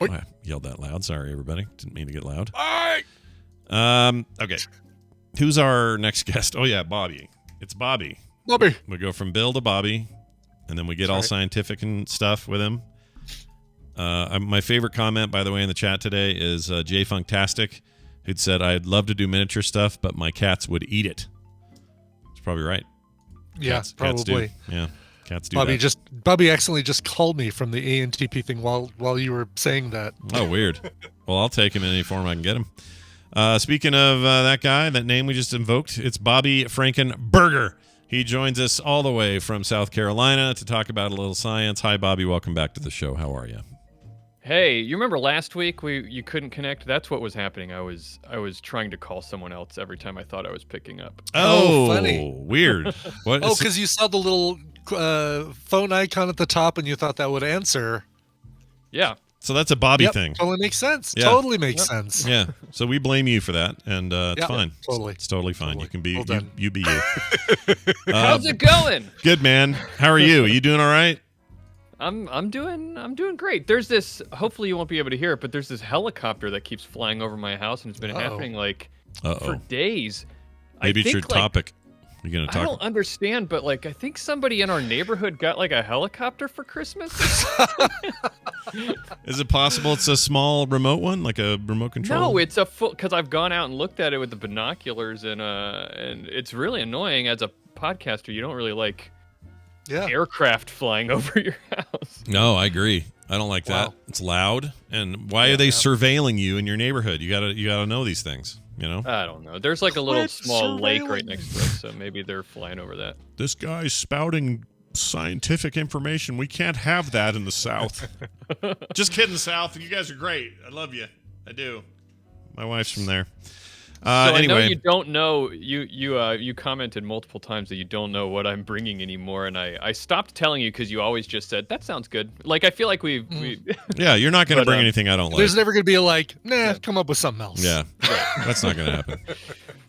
Oh, I yelled that loud. Sorry, everybody. Didn't mean to get loud. Bye. Okay. Who's our next guest? Oh, yeah, Bobby. It's Bobby. We go from Bill to Bobby. And then we get all scientific and stuff with him. My favorite comment, by the way, in the chat today is Jay Funktastic, who'd said, I'd love to do miniature stuff, but my cats would eat it. He's probably right. Yeah, probably. Cats do Bobby that. Bobby accidentally just called me from the ANTP thing while you were saying that. Oh, weird. Well, I'll take him in any form I can get him. Speaking of that guy, that name we just invoked, it's Bobby Frankenberger. He joins us all the way from South Carolina to talk about a little science. Hi, Bobby. Welcome back to the show. How are you? Hey, you remember last week you couldn't connect? That's what was happening. I was trying to call someone else every time I thought I was picking up. Oh, funny. Weird. What? Oh, because you saw the little phone icon at the top and you thought that would answer. Yeah. So that's a Bobby thing. Totally makes sense. Yeah. Totally makes sense. Yeah. So we blame you for that, and it's fine. Totally. It's totally fine. Totally. You can be Well done. you be you. How's it going? Good, man. How are you? You doing all right? I'm doing great. There's this. Hopefully you won't be able to hear it, but there's this helicopter that keeps flying over my house, and it's been happening for days. Maybe it's your topic. You're gonna talk. I don't understand, but I think somebody in our neighborhood got a helicopter for Christmas. Is it possible it's a small remote one, like a remote control? No, it's a full. Because I've gone out and looked at it with the binoculars, and it's really annoying. As a podcaster, you don't really like aircraft flying over your house. No, I agree. I don't like that. It's loud. And why are they surveilling you in your neighborhood? You gotta know these things. You know? I don't know. There's a little small lake right next to us, so maybe they're flying over that. This guy's spouting scientific information. We can't have that in the South. Just kidding, South. You guys are great. I love you. I do. My wife's from there. So anyway. I know you don't know. You commented multiple times that you don't know what I'm bringing anymore, and I stopped telling you because you always just said that sounds good. I feel like we. Yeah, you're not going to bring anything I don't like. There's never going to be come up with something else. Yeah, that's not going to happen.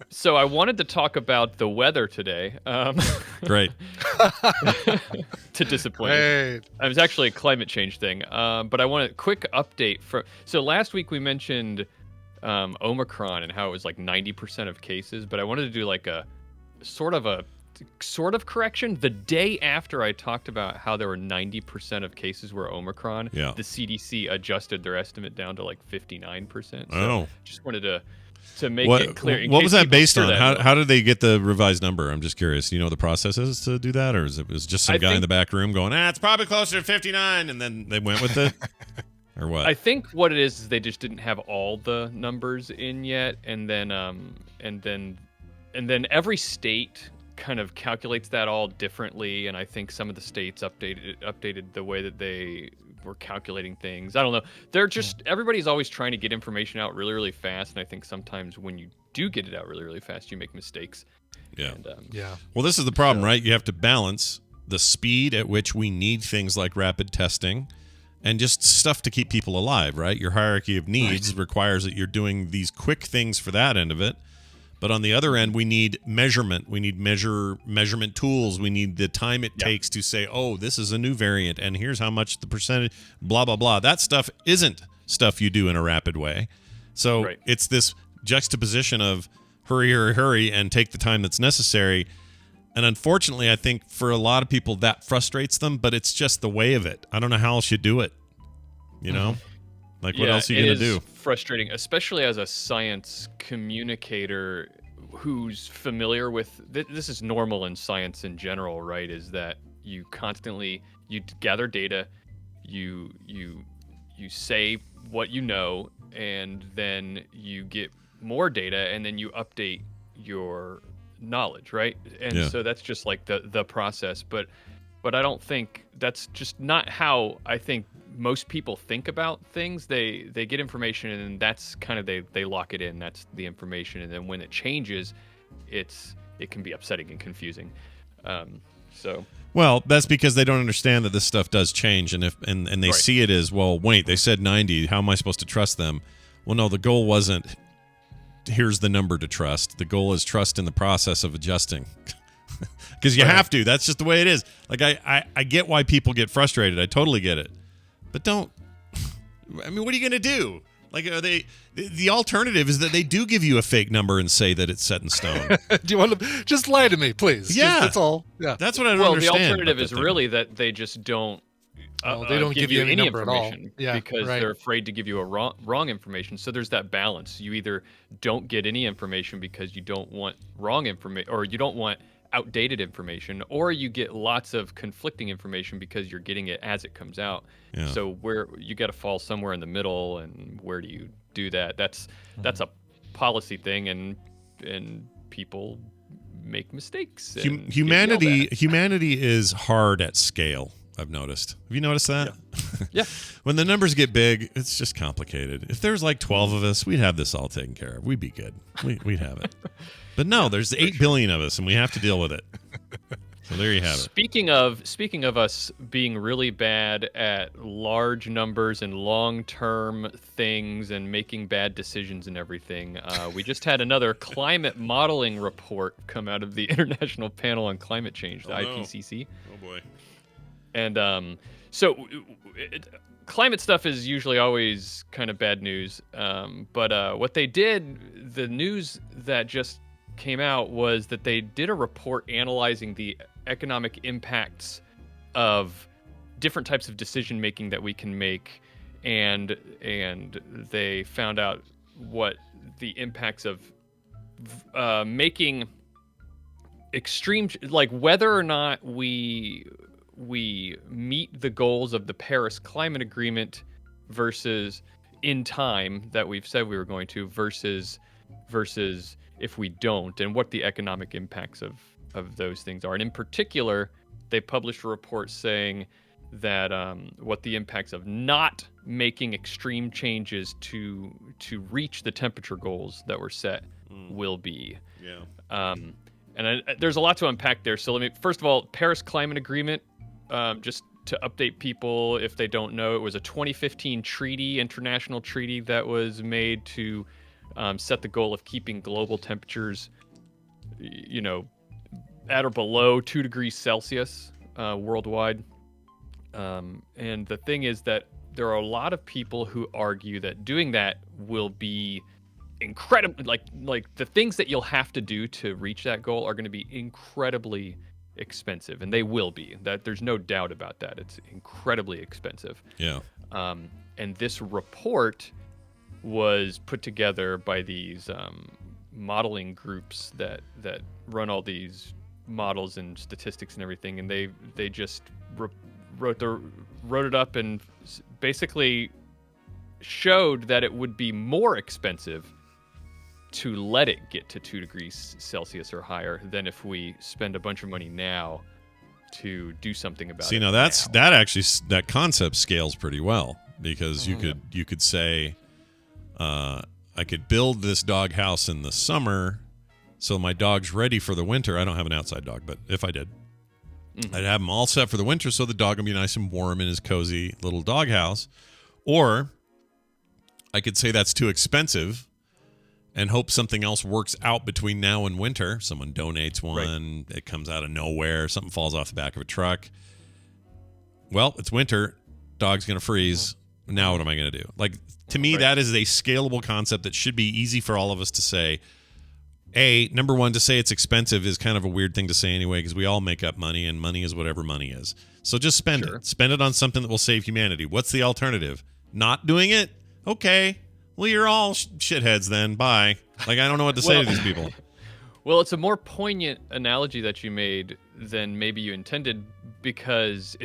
So I wanted to talk about the weather today. Great. To disappoint you. It was actually a climate change thing, but I want a quick update. So last week we mentioned Omicron and how it was 90% of cases, but I wanted to do a sort of correction. The day after I talked about how there were 90% of cases were Omicron, the CDC adjusted their estimate down to 59%. So just wanted to make it clear. What was that based on? How did they get the revised number? I'm just curious. You know the process is to do that, or is it just some guy in the back room going, it's probably closer to 59, and then they went with it? Or what? I think what it is they just didn't have all the numbers in yet, and then every state kind of calculates that all differently, and I think some of the states updated the way that they were calculating things. I don't know. They're just everybody's always trying to get information out really, really fast, and I think sometimes when you do get it out really, really fast, you make mistakes. Yeah. And, Well, this is the problem, right? You have to balance the speed at which we need things like rapid testing and just stuff to keep people alive, right? Your hierarchy of needs requires that you're doing these quick things for that end of it. But on the other end, we need measurement. We need measurement tools. We need the time it takes to say, this is a new variant, and here's how much the percentage, blah, blah, blah. That stuff isn't stuff you do in a rapid way. So it's this juxtaposition of hurry, hurry, hurry, and take the time that's necessary. And unfortunately, I think for a lot of people, that frustrates them, but it's just the way of it. I don't know how else you do it, you know? What else are you going to do? Frustrating, especially as a science communicator who's familiar with this is normal in science in general, right? Is that you constantly gather data, you say what you know, and then you get more data, and then you update your knowledge, right? And so that's just the process, but I don't think that's just not how I think most people think about things. They get information, and that's kind of they lock it in. That's the information, and then when it changes, it can be upsetting and confusing. Well, that's because they don't understand that this stuff does change, and they see it as, well, wait, they said 90. How am I supposed to trust them? Well, no, the goal wasn't here's the number to trust. The goal is trust in the process of adjusting. Because you have to. That's just the way it is. I get why people get frustrated. I totally get it. But don't. I mean, what are you going to do? The alternative is that they do give you a fake number and say that it's set in stone. Do you want to just lie to me, please? Yeah, that's all. Yeah, that's what I don't understand. Well, the alternative is really that they just don't. They don't give you any number information at all. Because they're afraid to give you a wrong information. So there's that balance. You either don't get any information because you don't want wrong information, or you don't want outdated information, or you get lots of conflicting information because you're getting it as it comes out. Yeah. So where you got to fall somewhere in the middle, and where do you do that? That's a policy thing, and people make mistakes. Humanity is hard at scale. I've noticed. Have you noticed that? Yeah. When the numbers get big, it's just complicated. If there's like 12 of us, we'd have this all taken care of. We'd be good. We'd have it. But no, there's 8 billion of us, and we have to deal with it. So there you have it. Speaking of us being really bad at large numbers and long-term things and making bad decisions and everything, we just had another climate modeling report come out of the International Panel on Climate Change, the IPCC. Oh boy. And climate stuff is usually always kind of bad news. But what they did, the news that just came out was that they did a report analyzing the economic impacts of different types of decision making that we can make, and they found out what the impacts of making extreme, like whether or not we meet the goals of the Paris Climate Agreement versus in time that we've said we were going to versus if we don't, and what the economic impacts of those things are. And in particular, they published a report saying that what the impacts of not making extreme changes to reach the temperature goals that were set will be. Yeah. There's a lot to unpack there. So let me, first of all, Paris Climate Agreement, just to update people if they don't know, it was a 2015 international treaty that was made to set the goal of keeping global temperatures, at or below 2 degrees Celsius worldwide. And the thing is that there are a lot of people who argue that doing that will be incredibly, like the things that you'll have to do to reach that goal are going to be incredibly expensive, and they will be. That there's no doubt about that. It's incredibly expensive. Yeah. And this report was put together by these modeling groups that run all these models and statistics and everything, and they just wrote it up and basically showed that it would be more expensive to let it get to 2 degrees Celsius or higher than if we spend a bunch of money now to do something about it. See, now that concept scales pretty well, because you could say, I could build this dog house in the summer so my dog's ready for the winter. I don't have an outside dog, but if I did, I'd have him all set for the winter so the dog would be nice and warm in his cozy little dog house. Or I could say that's too expensive and hope something else works out between now and winter. Someone donates one, It comes out of nowhere, something falls off the back of a truck. Well, it's winter, dog's going to freeze. Now what am I going to do? Like, to me, that is a scalable concept that should be easy for all of us to say. Number one, to say it's expensive is kind of a weird thing to say anyway, because we all make up money, and money is whatever money is. So just spend it. Spend it on something that will save humanity. What's the alternative? Not doing it? Okay. Well, you're all shitheads then. Bye. Like, I don't know what to say to these people. Well, it's a more poignant analogy that you made than maybe you intended, because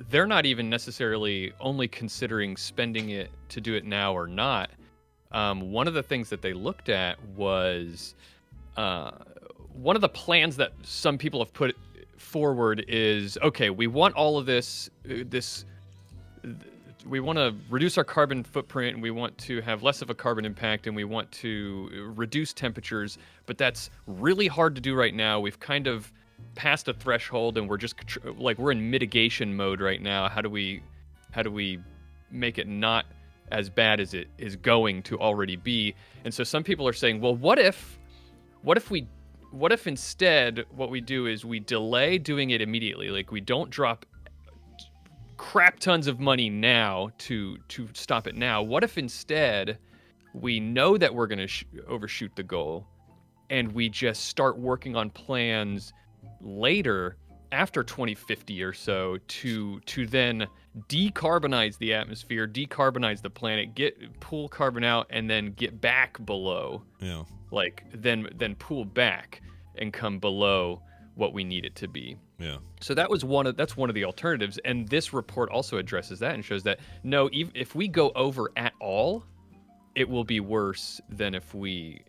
they're not even necessarily only considering spending it to do it now or not. One of the things that they looked at was one of the plans that some people have put forward is, okay, we want all of this we want to reduce our carbon footprint, and we want to have less of a carbon impact, and we want to reduce temperatures, but that's really hard to do right now. We've kind of passed a threshold, and we're just we're in mitigation mode right now. How do we make it not as bad as it is going to already be? And so some people are saying, well, what if instead what we do is we delay doing it immediately? Like, we don't drop crap tons of money now to stop it now. What if instead we know that we're going to overshoot the goal, and we just start working on plans later, after 2050 or so, to then decarbonize the atmosphere, decarbonize the planet, pull carbon out, and then get back below. Yeah. Like, then pull back and come below what we need it to be. Yeah. So that's one of the alternatives, and this report also addresses that and shows that no, if we go over at all, it will be worse than if we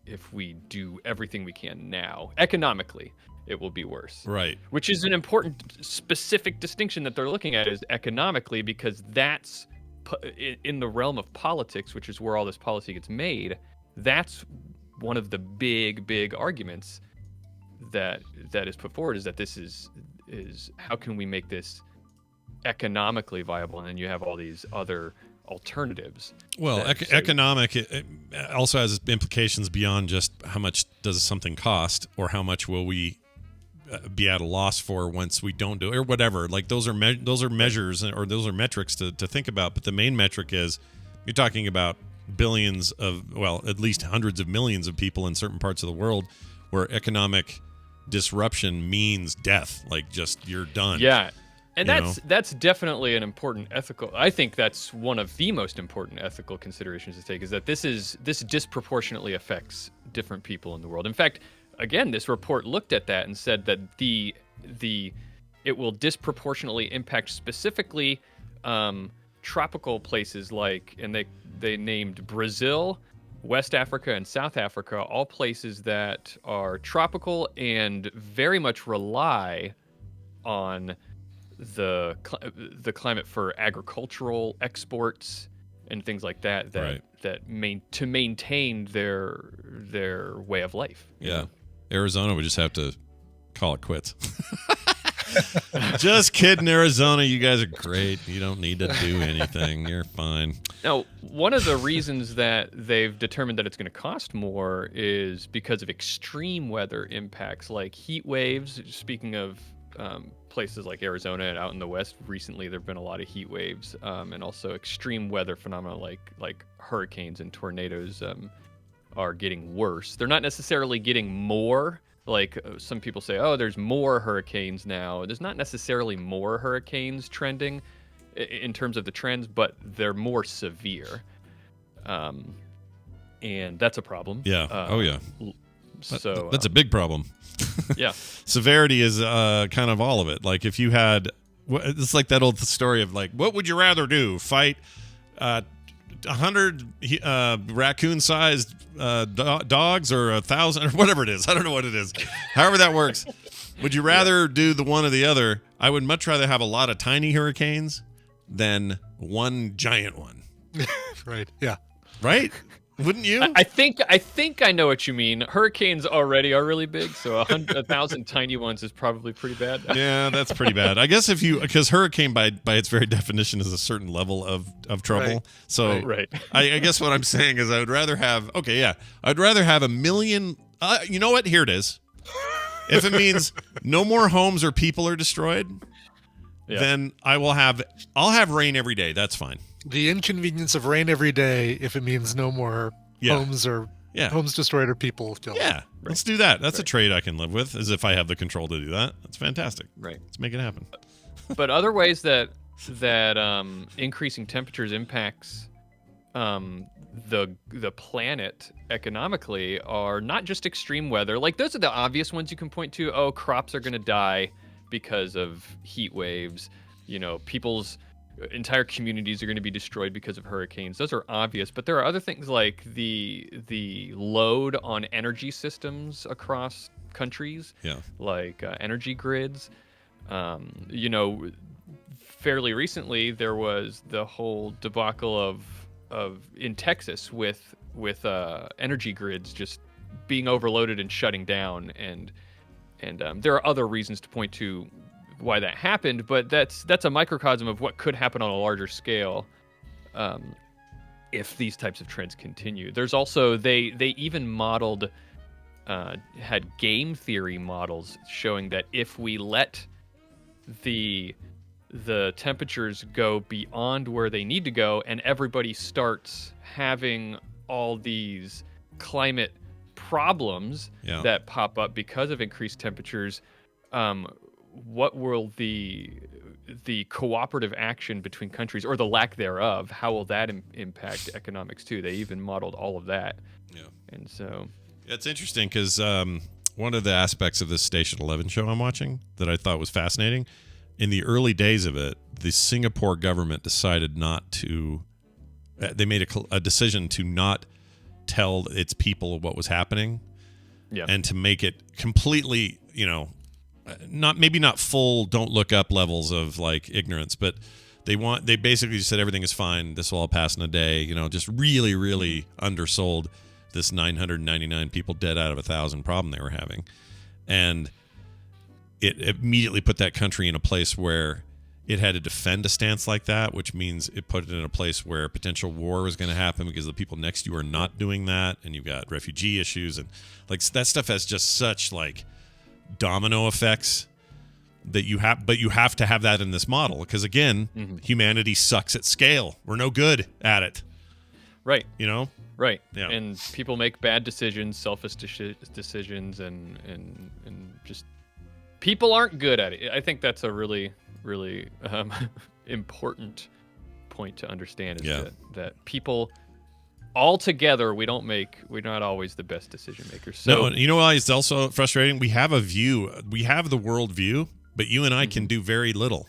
do everything we can now economically. it will be worse. Right. Which is an important specific distinction that they're looking at is economically, because that's in the realm of politics, which is where all this policy gets made. That's one of the big arguments that is put forward, is that this is how can we make this economically viable? And then you have all these other alternatives. Well, economic it also has implications beyond just how much does something cost, or how much will we be at a loss for once we don't do it, or whatever. Like those are measures, or those are metrics to think about. But the main metric is you're talking about billions of, well, at least hundreds of millions of people in certain parts of the world where economic disruption means death. Like just you're done. Yeah. And that's definitely an important ethical. I think that's one of the most important ethical considerations to take, is that this disproportionately affects different people in the world. In fact, again, this report looked at that and said that it will disproportionately impact specifically tropical places and they named Brazil, West Africa, and South Africa, all places that are tropical and very much rely on the climate for agricultural exports and things like that to maintain their way of life. Yeah. Arizona would just have to call it quits. Just kidding, Arizona. You guys are great. You don't need to do anything. You're fine. Now, one of the reasons that they've determined that it's going to cost more is because of extreme weather impacts like heat waves. Speaking of places like Arizona and out in the West, recently there have been a lot of heat waves, and also extreme weather phenomena like hurricanes and tornadoes are getting worse. They're not necessarily getting more. Like some people say, oh, there's more hurricanes now. There's not necessarily more hurricanes trending in terms of the trends, but they're more severe. And that's a problem. Yeah. Yeah. So that's a big problem. Yeah. Severity is kind of all of it. Like if you had, it's like that old story of like, what would you rather do? Fight 100 raccoon-sized dogs, or 1,000, or whatever it is. I don't know what it is. However that works. Would you rather do the one or the other? I would much rather have a lot of tiny hurricanes than one giant one. Right. Yeah. Right? Wouldn't you? I think I know what you mean. Hurricanes already are really big, so 1,000 tiny ones is probably pretty bad. Yeah, that's pretty bad. I guess because hurricane by its very definition is a certain level of trouble. Right. So right. I guess what I'm saying is I'd rather have a million. You know what? Here it is. If it means no more homes or people are destroyed, then I'll have rain every day. That's fine. The inconvenience of rain every day, if it means no more homes or homes destroyed or people killed. Yeah, right. Let's do that. That's a trade I can live with, as if I have the control to do that. That's fantastic. Right. Let's make it happen. But other ways that increasing temperatures impacts the planet economically are not just extreme weather. Like those are the obvious ones you can point to. Oh, crops are going to die because of heat waves. You know, people's entire communities are going to be destroyed because of hurricanes. Those are obvious, but there are other things like the load on energy systems across countries, like energy grids. You know, fairly recently there was the whole debacle of in Texas with energy grids just being overloaded and shutting down, and there are other reasons to point to why that happened, but that's a microcosm of what could happen on a larger scale if these types of trends continue. There's also they even modeled had game theory models showing that if we let the temperatures go beyond where they need to go and everybody starts having all these climate problems that pop up because of increased temperatures, what will the cooperative action between countries, or the lack thereof, how will that impact economics too? They even modeled all of that. Yeah. And so it's interesting because one of the aspects of this Station 11 show I'm watching that I thought was fascinating, in the early days of it, the Singapore government decided not to. They made a decision to not tell its people what was happening. and to make it completely, not full don't look up levels of like ignorance, but they basically just said everything is fine, this will all pass in a day, just really, really undersold this 999 people dead out of 1,000 problem they were having. And it immediately put that country in a place where it had to defend a stance like that, which means it put it in a place where potential war was going to happen because the people next to you are not doing that, and you've got refugee issues, and like that stuff has just such like domino effects that you have to have that in this model because again, humanity sucks at scale. We're no good at it. Right. Right. Yeah. And people make bad decisions, selfish decisions, and just people aren't good at it. I think that's a really, really important point to understand is that people all together, we're not always the best decision makers. So, no, you know why it's also frustrating? We have the world view, but you and I can do very little.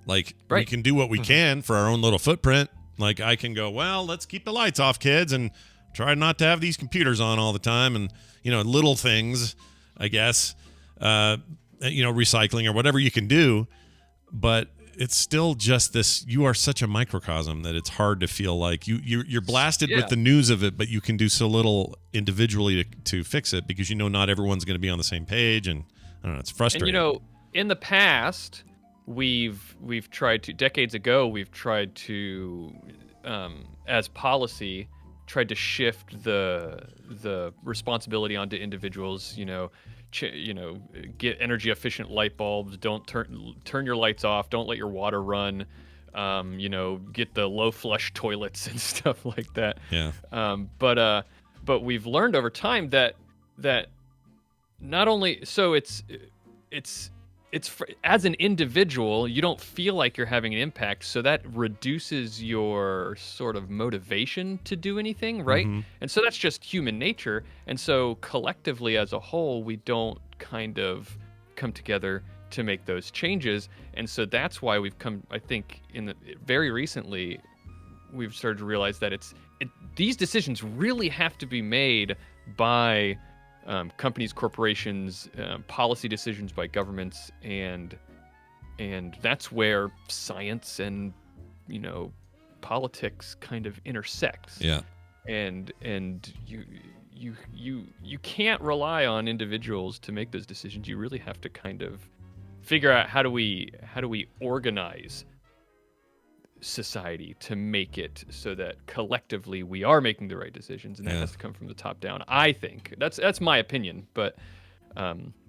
Like we can do what we can for our own little footprint. Like I can go, well, let's keep the lights off, kids, and try not to have these computers on all the time, and little things, I guess, recycling or whatever you can do, but it's still just this. You are such a microcosm that it's hard to feel like you're blasted with the news of it, but you can do so little individually to fix it because not everyone's going to be on the same page, and I don't know, it's frustrating. And in the past, we've tried to decades ago we've tried to as policy tried to shift the responsibility onto individuals. Get energy efficient light bulbs. Don't turn your lights off. Don't let your water run. Get the low flush toilets and stuff like that. Yeah. But we've learned over time that not only so it's as an individual, you don't feel like you're having an impact, so that reduces your sort of motivation to do anything, right? And so that's just human nature. And so collectively as a whole, we don't kind of come together to make those changes. And so that's why we've come, I think, very recently, we've started to realize that these decisions really have to be made by companies, corporations, policy decisions by governments, and that's where science and politics kind of intersect. Yeah. And you can't rely on individuals to make those decisions. You really have to kind of figure out how do we organize society to make it so that collectively we are making the right decisions, and that has to come from the top down. I think that's my opinion, but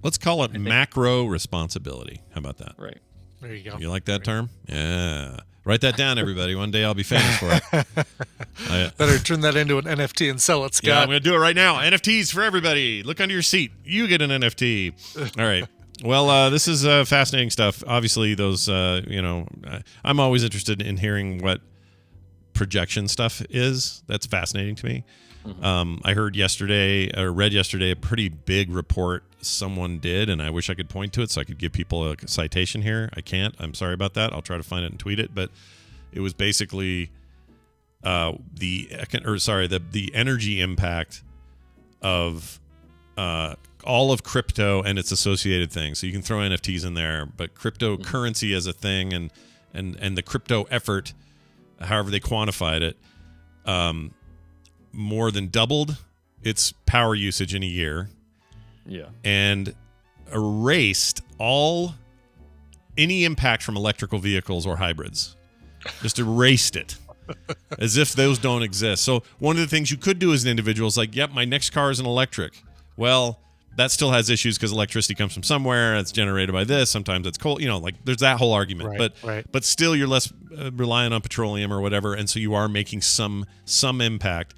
let's call it macro responsibility. How about that? Right. There you go. You like that term? Yeah. Write that down, everybody. One day I'll be famous for it. Better turn that into an NFT and sell it, Scott. Yeah, I'm going to do it right now. NFTs for everybody. Look under your seat. You get an NFT. All right. Well, this is fascinating stuff. Obviously, those, I'm always interested in hearing what projection stuff is. That's fascinating to me. I read yesterday a pretty big report someone did, and I wish I could point to it so I could give people a citation here. I can't. I'm sorry about that. I'll try to find it and tweet it. But it was basically the energy impact of all of crypto and its associated things. So you can throw NFTs in there, but cryptocurrency as a thing and the crypto effort, however they quantified it, more than doubled its power usage in a year. Yeah. And erased any impact from electrical vehicles or hybrids. Just erased it. As if those don't exist. So one of the things you could do as an individual is like, yep, my next car is an electric. Well, that still has issues because electricity comes from somewhere. It's generated by this. Sometimes it's coal. There's that whole argument. But still, you're less reliant on petroleum or whatever, and so you are making some impact.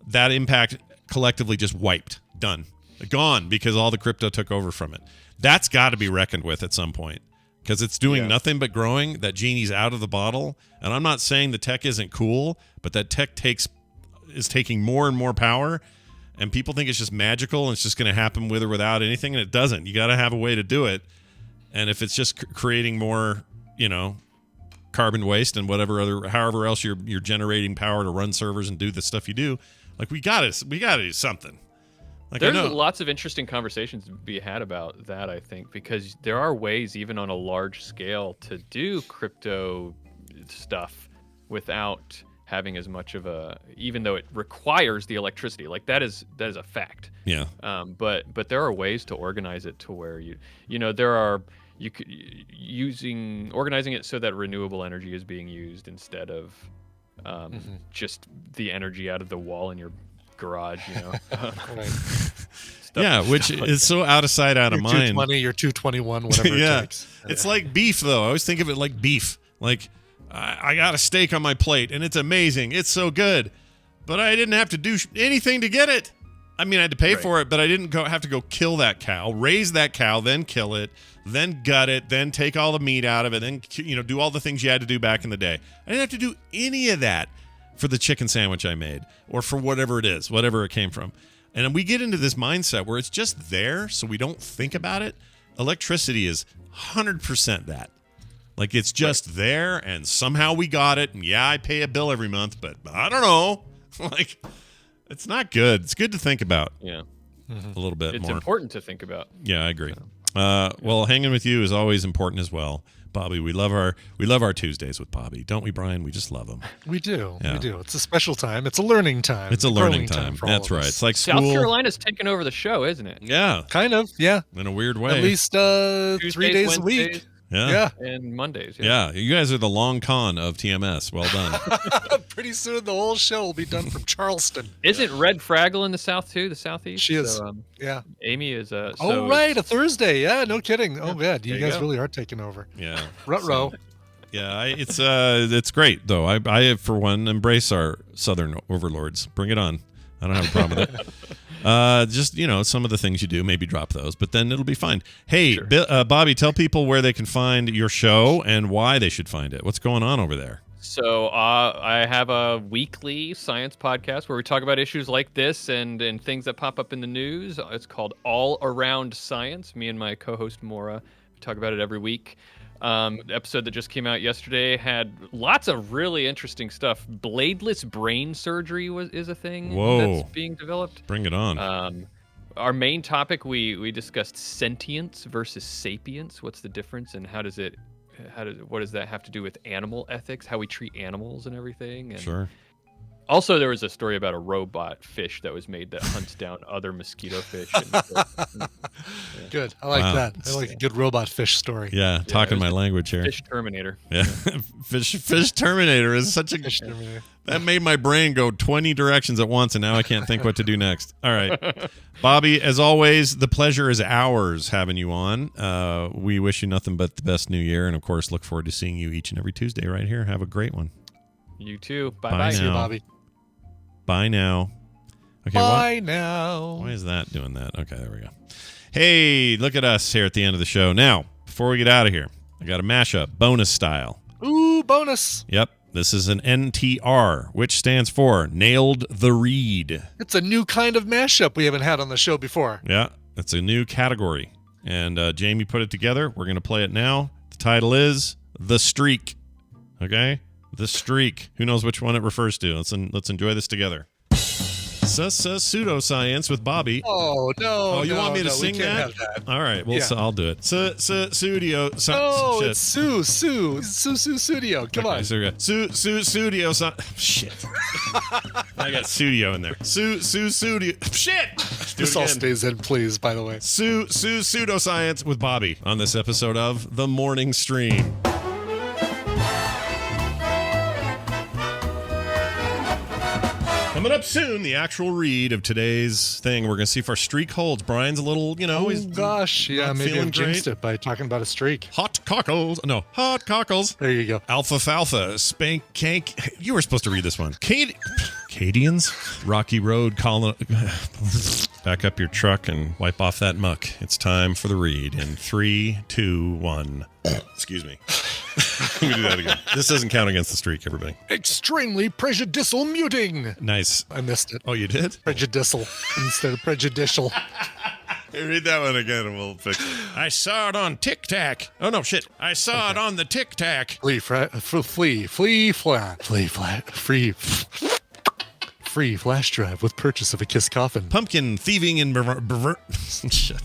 That impact collectively just wiped, done, gone because all the crypto took over from it. That's got to be reckoned with at some point because it's doing nothing but growing. That genie's out of the bottle, and I'm not saying the tech isn't cool, but that tech is taking more and more power. And people think it's just magical and it's just going to happen with or without anything, and it doesn't. You got to have a way to do it. And if it's just creating more, carbon waste and however else you're generating power to run servers and do the stuff you do, like we got to do something. Like, There's I know. lots of interesting conversations to be had about that, I think, because there are ways, even on a large scale, to do crypto stuff without having as much of a, even though it requires the electricity. Like that is a fact. Yeah. But there are ways to organize it to where there are organizing it so that renewable energy is being used instead of just the energy out of the wall in your garage, Yeah, which is so out of sight, out of mind. 220, you're 221, whatever it takes. It's like beef, though. I always think of it like beef. Like, I got a steak on my plate, and it's amazing. It's so good. But I didn't have to do anything to get it. I mean, I had to pay for it, but I didn't have to go kill that cow, raise that cow, then kill it, then gut it, then take all the meat out of it, then do all the things you had to do back in the day. I didn't have to do any of that for the chicken sandwich I made, or for whatever it is, whatever it came from. And we get into this mindset where it's just there, so we don't think about it. Electricity is 100% that. Like, it's just there, and somehow we got it, and yeah, I pay a bill every month, but I don't know. Like, it's not good. It's good to think about. Yeah. A little bit more. It's important to think about. Yeah, I agree. Well, hanging with you is always important as well. Bobby, we love our Tuesdays with Bobby, don't we, Brian? We just love them. We do. Yeah. We do. It's a special time. It's a learning time. It's a learning time. for all That's of right. us. It's like school. South Carolina's taking over the show, isn't it? Yeah. Kind of. Yeah. In a weird way. At least Tuesdays, 3 days a Wednesdays, week. Yeah. And Mondays. Yeah. You guys are the long con of TMS. Well done. Pretty soon the whole show will be done from Charleston. Isn't Red Fraggle in the South too? The Southeast. She is. So, Yeah. Amy is. Right, a Thursday. Yeah, no kidding. Oh, God, you There you guys go. really are taking over. Yeah. Ruh-roh. Yeah. It's great though. I for one embrace our Southern overlords. Bring it on. I don't have a problem with it. Just some of the things you do, maybe drop those, but then it'll be fine. Hey, Sure. Bobby, tell people where they can find your show and why they should find it. What's going on over there? So I have a weekly science podcast where we talk about issues like this and things that pop up in the news. It's called All Around Science. Me and my co-host Maura talk about it every week. The episode that just came out yesterday had lots of really interesting stuff. Bladeless brain surgery is a thing Whoa. that's being developed. Bring it on. Our main topic, we discussed sentience versus sapience. What's the difference, and what does that have to do with animal ethics? How we treat animals and everything. And Sure. also, there was a story about a robot fish that was made that hunts down other mosquito fish. Good. I like Wow. that. I like a good robot fish story. Yeah, talking my language here. Fish Terminator. Yeah, fish Terminator is such a Fish Terminator. that made my brain go 20 directions at once, and now I can't think what to do next. All right, Bobby, as always, the pleasure is ours having you on. We wish you nothing but the best new year, and of course, look forward to seeing you each and every Tuesday right here. Have a great one. You too. Bye Bye-bye. See you, now. Bobby. Bye now. Okay, Bye now. Why is that doing that? Okay, there we go. Hey, look at us here at the end of the show. Now, before we get out of here, I got a mashup, bonus style. Ooh, bonus. Yep, this is an NTR, which stands for Nailed the Read. It's a new kind of mashup we haven't had on the show before. Yeah, it's a new category. And Jamie put it together. We're going to play it now. The title is The Streak. Okay? The Streak. Who knows which one it refers to? Let's enjoy this together. Pseudoscience with Bobby. Oh, no. Oh, you no, want me to no, sing we can't that? have that. All right, well, Yeah. so I'll do it. Studio. No, shit. it's Sue Studio. Come Okay, on. so we got Studio. Shit. I got studio in there. Studio. Shit. Do This it all again. stays in, please, by the way. Pseudoscience with Bobby on this episode of The Morning Stream. Coming up soon, the actual read of today's thing. We're going to see if our streak holds. Brian's a little, he's Gosh, yeah, not maybe feeling I've jinxed great. it by talking about a streak. Hot cockles. No, hot cockles. There you go. Alfalfa, spank, cank. You were supposed to read this one. Cadians, Rocky Road, back up your truck and wipe off that muck. It's time for the read in 3, 2, 1. Excuse me. Let me do that again. This doesn't count against the streak, everybody. Extremely prejudicial muting. Nice. I missed it. Oh, you did? Prejudicial instead of prejudicial. Hey, read that one again and we'll fix it. I saw it on Tic Tac. Oh, no, shit. I saw it on the Tic Tac. Free. free flash drive with purchase of a Kiss coffin. Pumpkin thieving and pervert. Shit.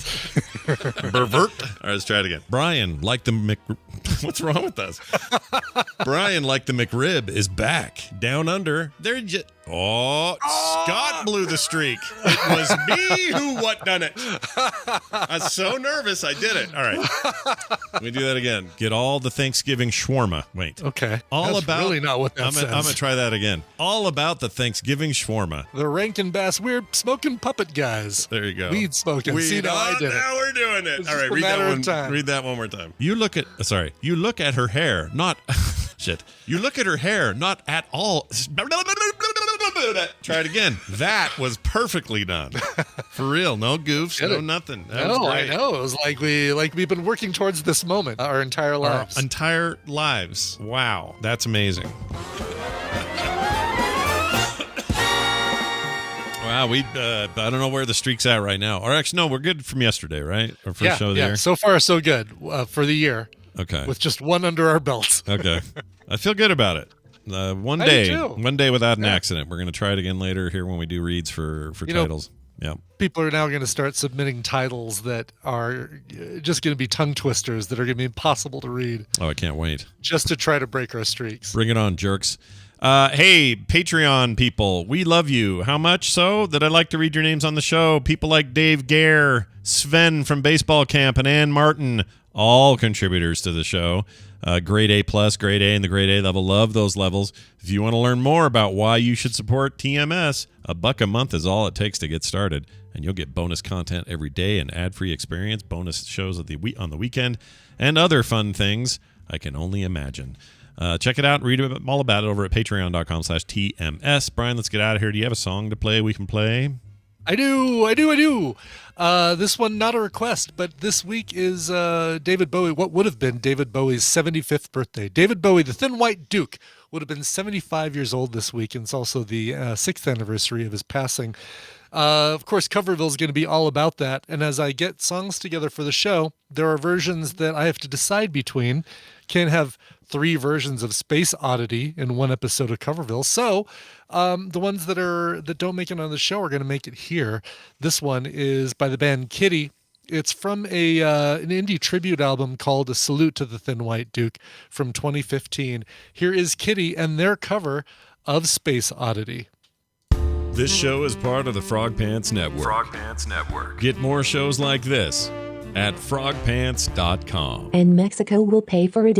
Pervert. All right, let's try it again. Brian, like the What's wrong with us? Brian, like the McRib, is back. Down under. They're just... Scott blew the streak. It was me who done it. I was so nervous I did it. All right. Let me do that again. Get all the Thanksgiving shawarma. Wait. Okay. All That's about... really not what that says. I'm going to try that again. All about the Thanksgiving shawarma. The Rankin Bass Weird Smoking Puppet Guys. There you go. Weed smoking. See, now I did it. Now we're doing it. It's all right, read that one more time. You look at her hair, not... Shit. You look at her hair, not at all... Try it again. That was perfectly done. For real. No goofs, no nothing. That was great. I know. It was like we've been working towards this moment our entire lives. Our entire lives. Wow. That's amazing. Wow, I don't know where the streak's at right now. Or actually, no, we're good from yesterday, right? Our first show of the year. So far, so good for the year. Okay. With just one under our belts. Okay. I feel good about it. One day without an accident. We're going to try it again later here when we do reads for titles. Yeah. People are now going to start submitting titles that are just going to be tongue twisters that are going to be impossible to read. Oh, I can't wait. Just to try to break our streaks. Bring it on, jerks. Hey, Patreon people, we love you. How much so that I'd like to read your names on the show? People like Dave Gare, Sven from Baseball Camp, and Ann Martin, all contributors to the show. Grade A+, Grade A, and the Grade A level. Love those levels. If you want to learn more about why you should support TMS, $1 a month is all it takes to get started. And you'll get bonus content every day, an ad-free experience, bonus shows on the weekend, and other fun things I can only imagine. Check it out and read all about it over at patreon.com/TMS. Brian, let's get out of here. Do you have a song to play we can play? I do. This one, not a request, but this week is David Bowie, what would have been David Bowie's 75th birthday. David Bowie, the Thin White Duke, would have been 75 years old this week, and it's also the 6th anniversary of his passing. Of course, Coverville is going to be all about that, and as I get songs together for the show, there are versions that I have to decide between. Can't have 3 versions of Space Oddity in one episode of Coverville, so the ones that don't make it on the show are going to make it here. This one is by the band Kitty. It's from an indie tribute album called A Salute to the Thin White Duke from 2015. Here is Kitty and their cover of Space Oddity. This show is part of the Frog Pants Network. Get more shows like this at frogpants.com. And Mexico will pay for it.